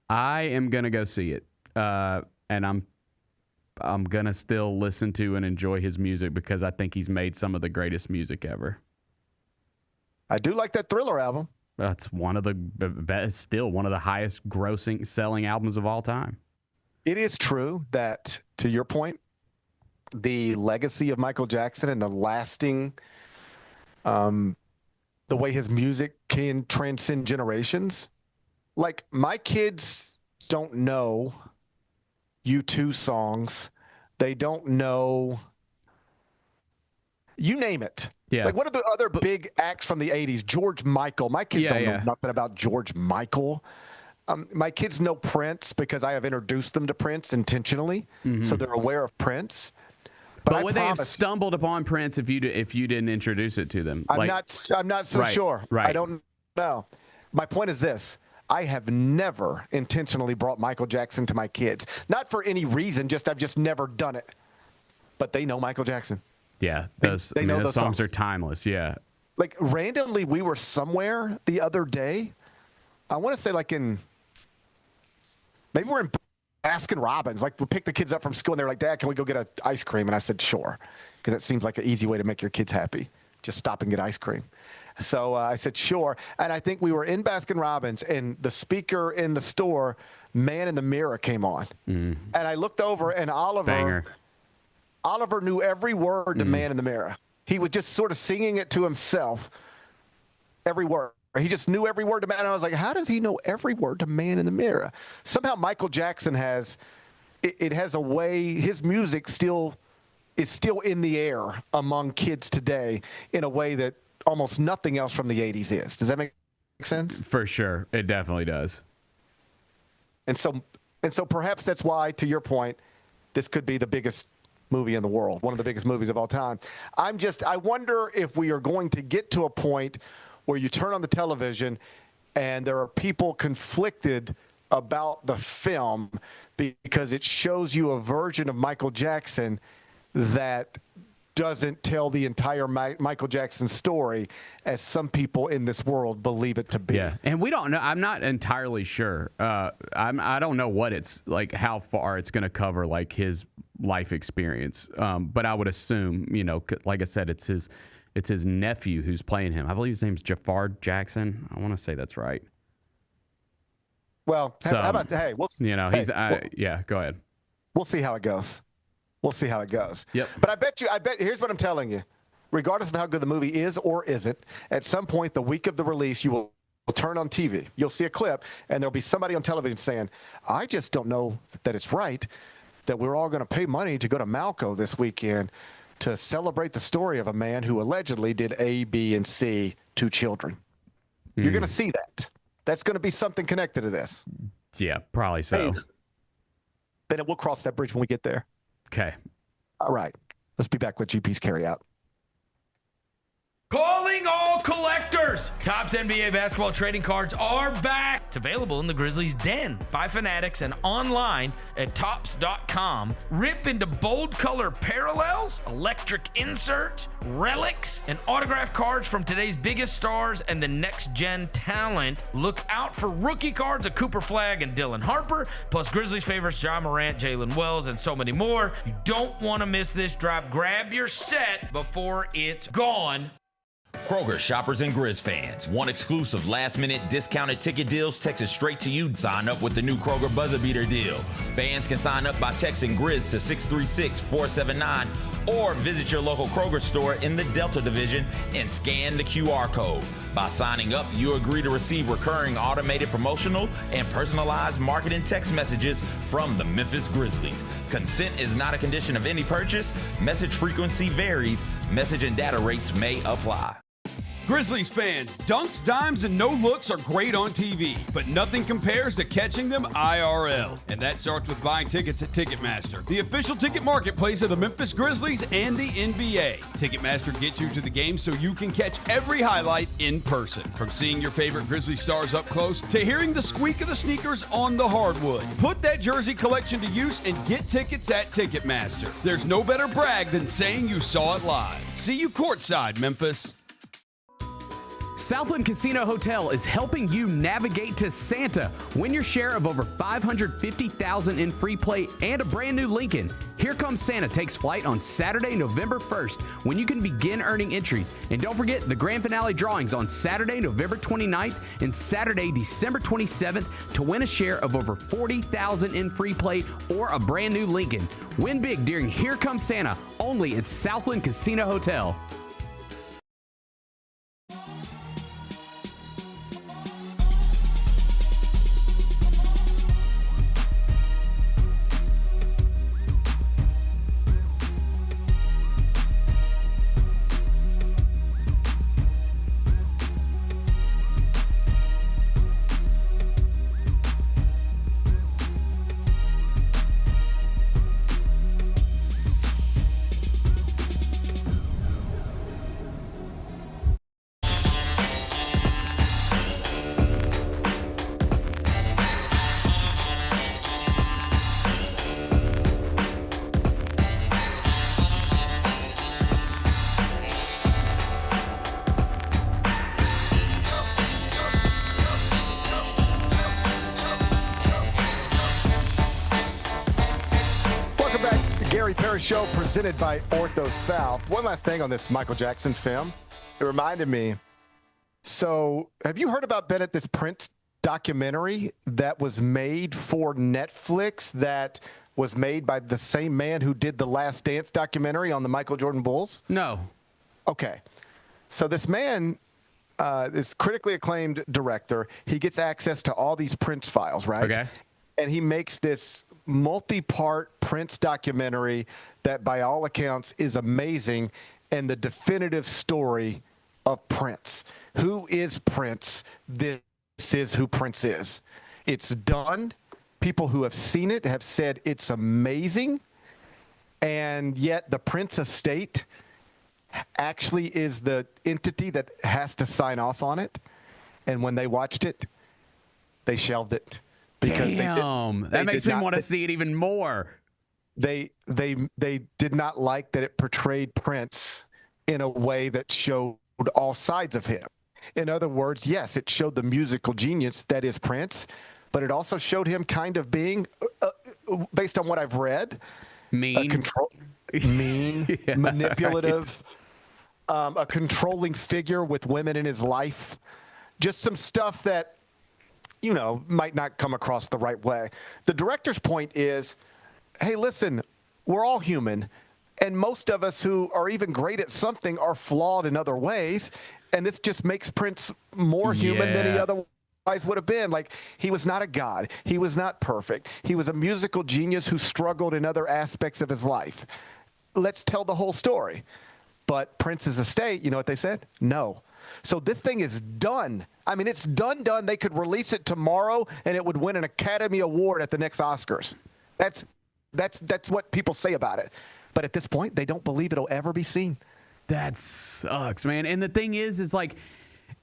I am going to go see it. And I'm going to still listen to and enjoy his music because I think he's made some of the greatest music ever. I do like that Thriller album. That's one of the best, still one of the highest grossing selling albums of all time. It is true that, to your point, the legacy of Michael Jackson and the lasting, the way his music can transcend generations. Like, my kids don't know U2 songs. They don't know, you name it. Yeah. Like, what are the other big acts from the 80s? George Michael. My kids don't know nothing about George Michael. My kids know Prince because I have introduced them to Prince intentionally, so they're aware of Prince. But would they have stumbled upon Prince if you didn't introduce it to them? I'm not so sure. Right. I don't know. My point is this. I have never intentionally brought Michael Jackson to my kids. Not for any reason, I've just never done it. But they know Michael Jackson. Yeah, those songs are timeless, yeah. Like, randomly, we were somewhere the other day. I want to say, like, maybe we're in Baskin Robbins. Like, we picked the kids up from school, and they're like, Dad, can we go get an ice cream? And I said, sure, because it seems like an easy way to make your kids happy. Just stop and get ice cream. So I said, sure. And I think we were in Baskin Robbins, and the speaker in the store, Man in the Mirror, came on. And I looked over, and Oliver knew every word to Man in the Mirror. He was just sort of singing it to himself, every word. He just knew every word to Man. And I was like, how does he know every word to Man in the Mirror? Somehow Michael Jackson has a way, his music is still in the air among kids today in a way that almost nothing else from the 80s is. Does that make sense? For sure. It definitely does. And so perhaps that's why, to your point, this could be the biggest movie in the world, one of the biggest movies of all time. I wonder if we are going to get to a point where you turn on the television and there are people conflicted about the film because it shows you a version of Michael Jackson that doesn't tell the entire Michael Jackson story as some people in this world believe it to be. Yeah, and we don't know. I'm not entirely sure. I don't know what it's like, how far it's going to cover, like, his life experience. But I would assume, like I said, it's his nephew who's playing him. I believe his name's Jafar Jackson. I want to say that's right. Well, how about hey? Go ahead. We'll see how it goes. Yep. But I bet here's what I'm telling you. Regardless of how good the movie is or isn't, at some point the week of the release, you will turn on TV. You'll see a clip, and there'll be somebody on television saying, I just don't know that it's right that we're all going to pay money to go to Malco this weekend to celebrate the story of a man who allegedly did A, B, and C to children. You're going to see that. That's going to be something connected to this. Yeah, probably so. Hey, then we'll cross that bridge when we get there. Okay. All right. Let's be back with GP's Carryout. Calling all collectors! Topps NBA basketball trading cards are back. It's available in the Grizzlies Den by Fanatics and online at Topps.com. Rip into bold color parallels, electric inserts, relics, and autographed cards from today's biggest stars and the next-gen talent. Look out for rookie cards of Cooper Flagg and Dylan Harper, plus Grizzlies favorites Ja Morant, Jalen Wells, and so many more. You don't want to miss this drop. Grab your set before it's gone. Kroger shoppers and Grizz fans. One exclusive last-minute discounted ticket deals texted straight to you. Sign up with the new Kroger Buzzer Beater deal. Fans can sign up by texting Grizz to 636-479 or visit your local Kroger store in the Delta Division and scan the QR code. By signing up, you agree to receive recurring automated promotional and personalized marketing text messages from the Memphis Grizzlies. Consent is not a condition of any purchase. Message frequency varies. Message and data rates may apply. Grizzlies fans, dunks, dimes, and no-looks are great on TV, but nothing compares to catching them IRL. And that starts with buying tickets at Ticketmaster, the official ticket marketplace of the Memphis Grizzlies and the NBA. Ticketmaster gets you to the game so you can catch every highlight in person. From seeing your favorite Grizzly stars up close to hearing the squeak of the sneakers on the hardwood. Put that jersey collection to use and get tickets at Ticketmaster. There's no better brag than saying you saw it live. See you courtside, Memphis. Southland Casino Hotel is helping you navigate to Santa. Win your share of over $550,000 in free play and a brand new Lincoln. Here Comes Santa takes flight on Saturday, November 1st, when you can begin earning entries. And don't forget the grand finale drawings on Saturday, November 29th and Saturday, December 27th to win a share of over $40,000 in free play or a brand new Lincoln. Win big during Here Comes Santa, only at Southland Casino Hotel. Parrish Show presented by Ortho South. One last thing on this Michael Jackson film. It reminded me. So have you heard about, Bennett, this Prince documentary that was made for Netflix that was made by the same man who did the Last Dance documentary on the Michael Jordan Bulls? No. Okay. So this man, this critically acclaimed director, he gets access to all these Prince files, right? Okay. And he makes this multi-part Prince documentary that by all accounts is amazing and the definitive story of Prince. Who is Prince? This is who Prince is. It's done. People who have seen it have said it's amazing, and yet the Prince estate actually is the entity that has to sign off on it, and when they watched it, they shelved it. Damn, that makes me want to see it even more. They did not like that it portrayed Prince in a way that showed all sides of him. In other words, yes, it showed the musical genius that is Prince, but it also showed him kind of being, based on what I've read, mean, yeah, manipulative, right. A controlling figure with women in his life. Just some stuff that, you know, might not come across the right way. The director's point is, hey, listen, we're all human, and most of us who are even great at something are flawed in other ways, and this just makes Prince more human than he otherwise would have been. Like, he was not a god. He was not perfect. He was a musical genius who struggled in other aspects of his life. Let's tell the whole story. But Prince's estate, you know what they said? No. So this thing is done. I mean, it's done. They could release it tomorrow, and it would win an Academy Award at the next Oscars. That's what people say about it. But at this point, they don't believe it'll ever be seen. That sucks, man. And the thing is like,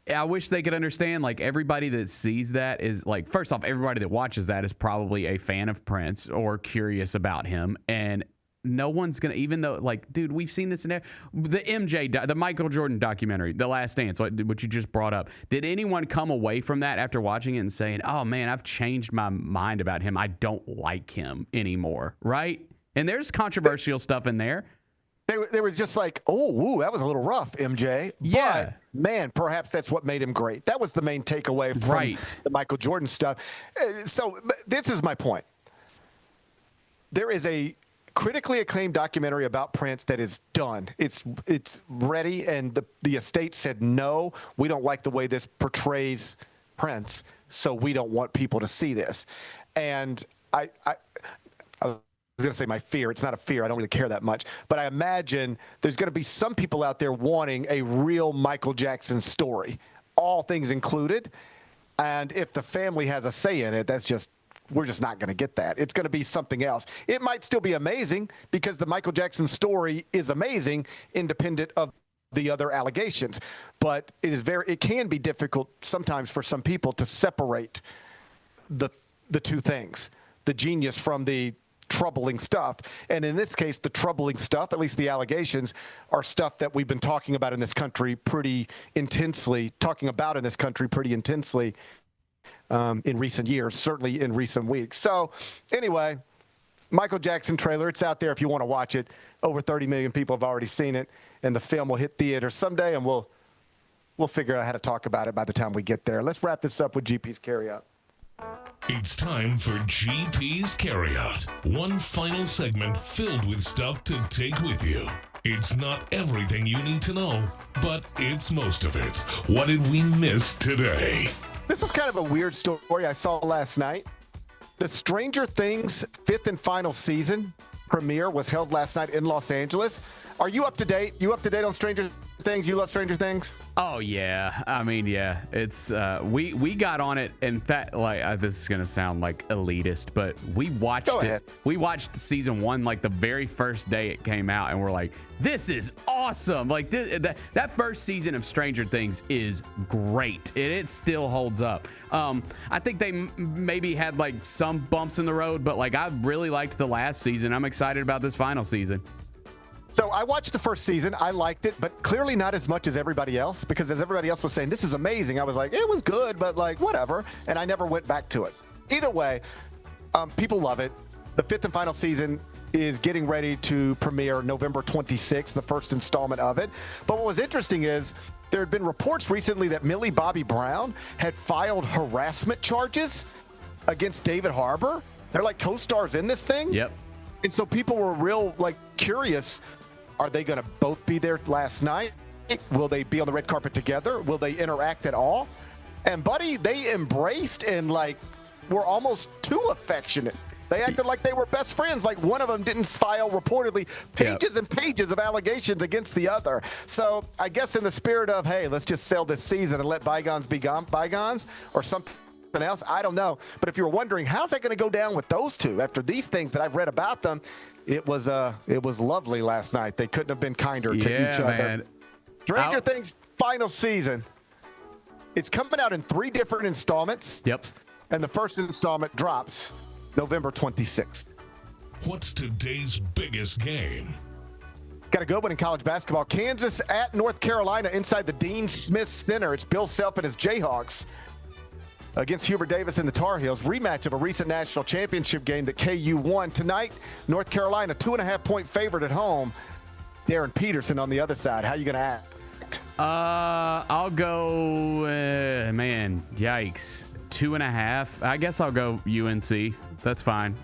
I wish they could understand, like, everybody that sees that is, like, first off, everybody that watches that is probably a fan of Prince or curious about him. And no one's going to, even though, like, dude, we've seen this in the Michael Jordan documentary, The Last Dance, what you just brought up. Did anyone come away from that after watching it and saying, oh, man, I've changed my mind about him. I don't like him anymore, right? And there's controversial stuff in there. They were just like, oh, woo, that was a little rough, MJ. Yeah. But, man, perhaps that's what made him great. That was the main takeaway from the Michael Jordan stuff. So this is my point. There is a critically acclaimed documentary about Prince that is done. It's ready, and the estate said, no, we don't like the way this portrays Prince, so we don't want people to see this. And I was going to say my fear. It's not a fear. I don't really care that much. But I imagine there's going to be some people out there wanting a real Michael Jackson story, all things included. And if the family has a say in it, we're just not going to get that. It's going to be something else. It might still be amazing because the Michael Jackson story is amazing, independent of the other allegations. But it can be difficult sometimes for some people to separate the two things, the genius from the troubling stuff. And in this case, the troubling stuff, at least the allegations, are stuff that we've been talking about in this country pretty intensely in recent years, certainly in recent weeks. So anyway, Michael Jackson trailer, it's out there if you want to watch it. Over 30 million people have already seen it, and the film will hit theaters someday, and we'll figure out how to talk about it by the time we get there. Let's wrap this up with GP's Carryout. It's time for GP's Carryout. One final segment filled with stuff to take with you. It's not everything you need to know, but it's most of it. What did we miss today? This was kind of a weird story I saw last night. The Stranger Things 5th and final season premiere was held last night in Los Angeles. Are you up to date? You up to date on Stranger Things? You love Stranger Things? Oh yeah, I mean yeah. It's we got on it. In fact, like this is gonna sound like elitist, but we watched it. We watched season 1 like the very first day it came out, and we're like, this is awesome. Like that first season of Stranger Things is great. It still holds up. I think they maybe had like some bumps in the road, but like I really liked the last season. I'm excited about this final season. So I watched the first season. I liked it, but clearly not as much as everybody else, because as everybody else was saying, this is amazing, I was like, it was good, but like whatever. And I never went back to it. Either way, people love it. The 5th and final season is getting ready to premiere November 26th, the first installment of it. But what was interesting is there had been reports recently that Millie Bobby Brown had filed harassment charges against David Harbour. They're like co-stars in this thing. Yep. And so people were real curious. Are they going to both be there last night? Will they be on the red carpet together? Will they interact at all? And buddy, they embraced and were almost too affectionate. They acted like they were best friends. Like one of them didn't file reportedly pages and pages of allegations against the other. So I guess in the spirit of, hey, let's just sell this season and let bygones be bygones or something else, I don't know. But if you were wondering, how's that going to go down with those two after these things that I've read about them, it was lovely last night. They couldn't have been kinder to each other. Stranger Things final season. It's coming out in 3 different installments. Yep. And the first installment drops November 26th. What's today's biggest game? Got a good one in college basketball. Kansas at North Carolina inside the Dean Smith Center. It's Bill Self and his Jayhawks against Hubert Davis and the Tar Heels. Rematch of a recent national championship game that KU won. Tonight, North Carolina, 2.5-point favorite at home. Darren Peterson on the other side. How you going to act? I'll go, yikes. 2.5. I guess I'll go UNC. That's fine.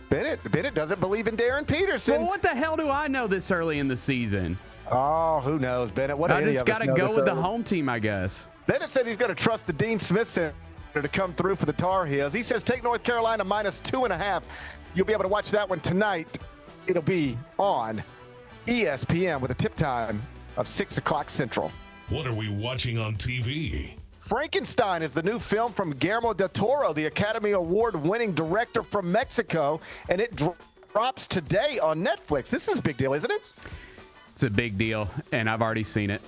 Bennett doesn't believe in Darren Peterson. Well, what the hell do I know this early in the season? Oh, who knows, Bennett? I just got to go with the home team, I guess. Bennett said he's going to trust the Dean Smith Center to come through for the Tar Heels. He says take North Carolina minus 2.5. You'll be able to watch that one tonight. It'll be on ESPN with a tip time of 6 o'clock Central. What are we watching on TV? Frankenstein is the new film from Guillermo del Toro, the Academy Award-winning director from Mexico, and it drops today on Netflix. This is a big deal, isn't it? It's a big deal, and I've already seen it.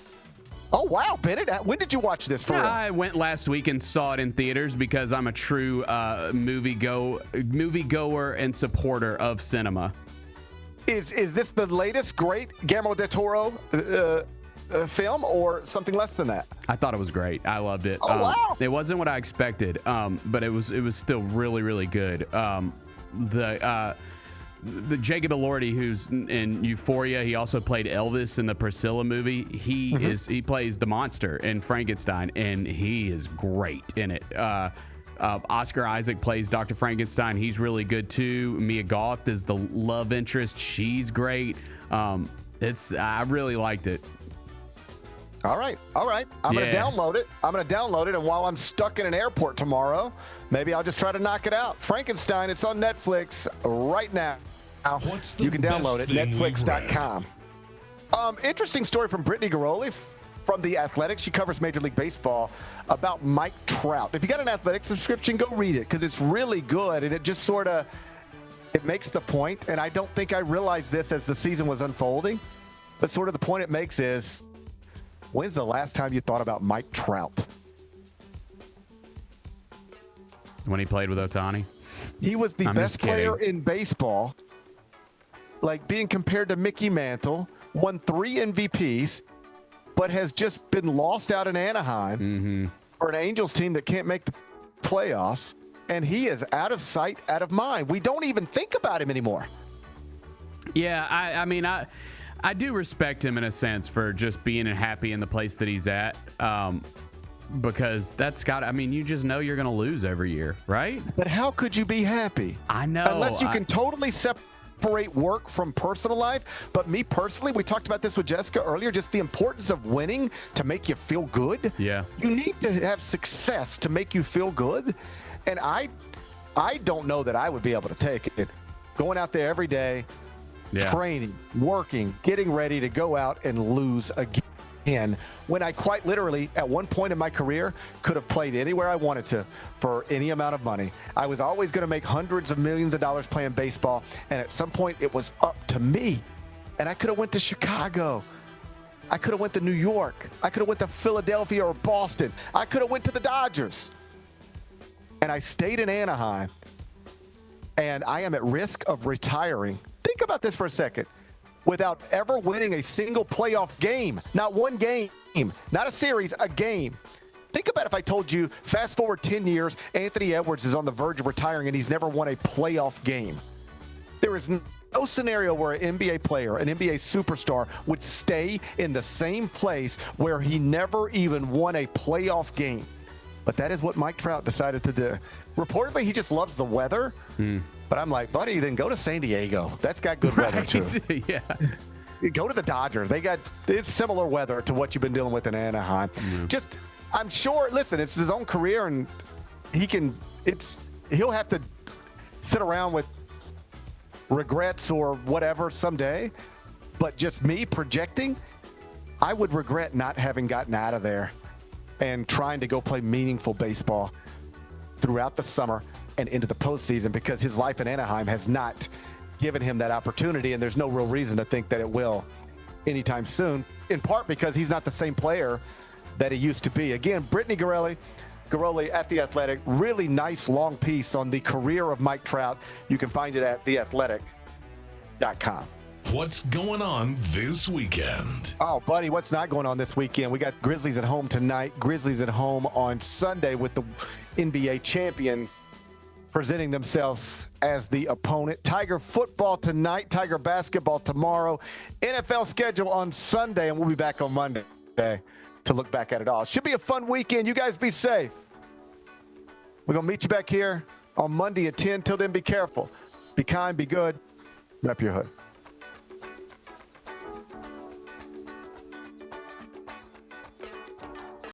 Oh, wow, Bennett. When did you watch this for real? I went last week and saw it in theaters because I'm a true moviegoer and supporter of cinema. Is this the latest great Guillermo del Toro film or something less than that? I thought it was great. I loved it. Oh, wow. It wasn't what I expected, but it was still really, really good. The Jacob Elordi, who's in Euphoria, he also played Elvis in the Priscilla movie. He plays the monster in Frankenstein, and he is great in it. Oscar Isaac plays Dr. Frankenstein. He's really good too. Mia Goth is the love interest. She's great. I really liked it. All right. I'm going to download it. And while I'm stuck in an airport tomorrow, maybe I'll just try to knock it out. Frankenstein, it's on Netflix right now. You can download it, netflix.com. Interesting story from Brittany Garoli from The Athletic. She covers Major League Baseball about Mike Trout. If you got an Athletic subscription, go read it because it's really good, and it just sort of makes the point, and I don't think I realized this as the season was unfolding, but sort of the point it makes is, when's the last time you thought about Mike Trout? When he played with Ohtani? He was the best player in baseball, like being compared to Mickey Mantle, won 3 MVPs, but has just been lost out in Anaheim for an Angels team that can't make the playoffs, and he is out of sight, out of mind. We don't even think about him anymore. Yeah, I mean, I do respect him in a sense for just being happy in the place that he's at, because you just know you're going to lose every year, right? But how could you be happy? I know. Unless you can totally separate work from personal life. But me personally, we talked about this with Jessica earlier, just the importance of winning to make you feel good. Yeah. You need to have success to make you feel good. And I don't know that I would be able to take it. Going out there every day, training, working, getting ready to go out and lose again. When I quite literally, at one point in my career, could have played anywhere I wanted to for any amount of money. I was always going to make hundreds of millions of dollars playing baseball, and at some point it was up to me. And I could have went to Chicago. I could have went to New York. I could have went to Philadelphia or Boston. I could have went to the Dodgers. And I stayed in Anaheim, and I am at risk of retiring. Think about this for a second. Without ever winning a single playoff game. Not one game. Not a series, a game. Think about if I told you, fast forward 10 years, Anthony Edwards is on the verge of retiring and he's never won a playoff game. There is no scenario where an NBA player, an NBA superstar, would stay in the same place where he never even won a playoff game. But that is what Mike Trout decided to do. Reportedly, he just loves the weather. But I'm like, buddy, then go to San Diego. That's got good weather, too. Yeah. Go to the Dodgers. It's similar weather to what you've been dealing with in Anaheim. Just, I'm sure, listen, it's his own career, and he'll have to sit around with regrets or whatever someday. But just me projecting, I would regret not having gotten out of there and trying to go play meaningful baseball throughout the summer and into the postseason, because his life in Anaheim has not given him that opportunity, and there's no real reason to think that it will anytime soon, in part because he's not the same player that he used to be. Again, Brittany Garoli at The Athletic, really nice long piece on the career of Mike Trout. You can find it at theathletic.com. What's going on this weekend? Oh, buddy, what's not going on this weekend? We got Grizzlies at home tonight, Grizzlies at home on Sunday with the NBA champions presenting themselves as the opponent. Tiger football tonight, Tiger basketball tomorrow, NFL schedule on Sunday, and we'll be back on Monday to look back at it all. Should be a fun weekend. You guys be safe. We're going to meet you back here on Monday at 10. Till then, be careful. Be kind, be good. Rep your hood.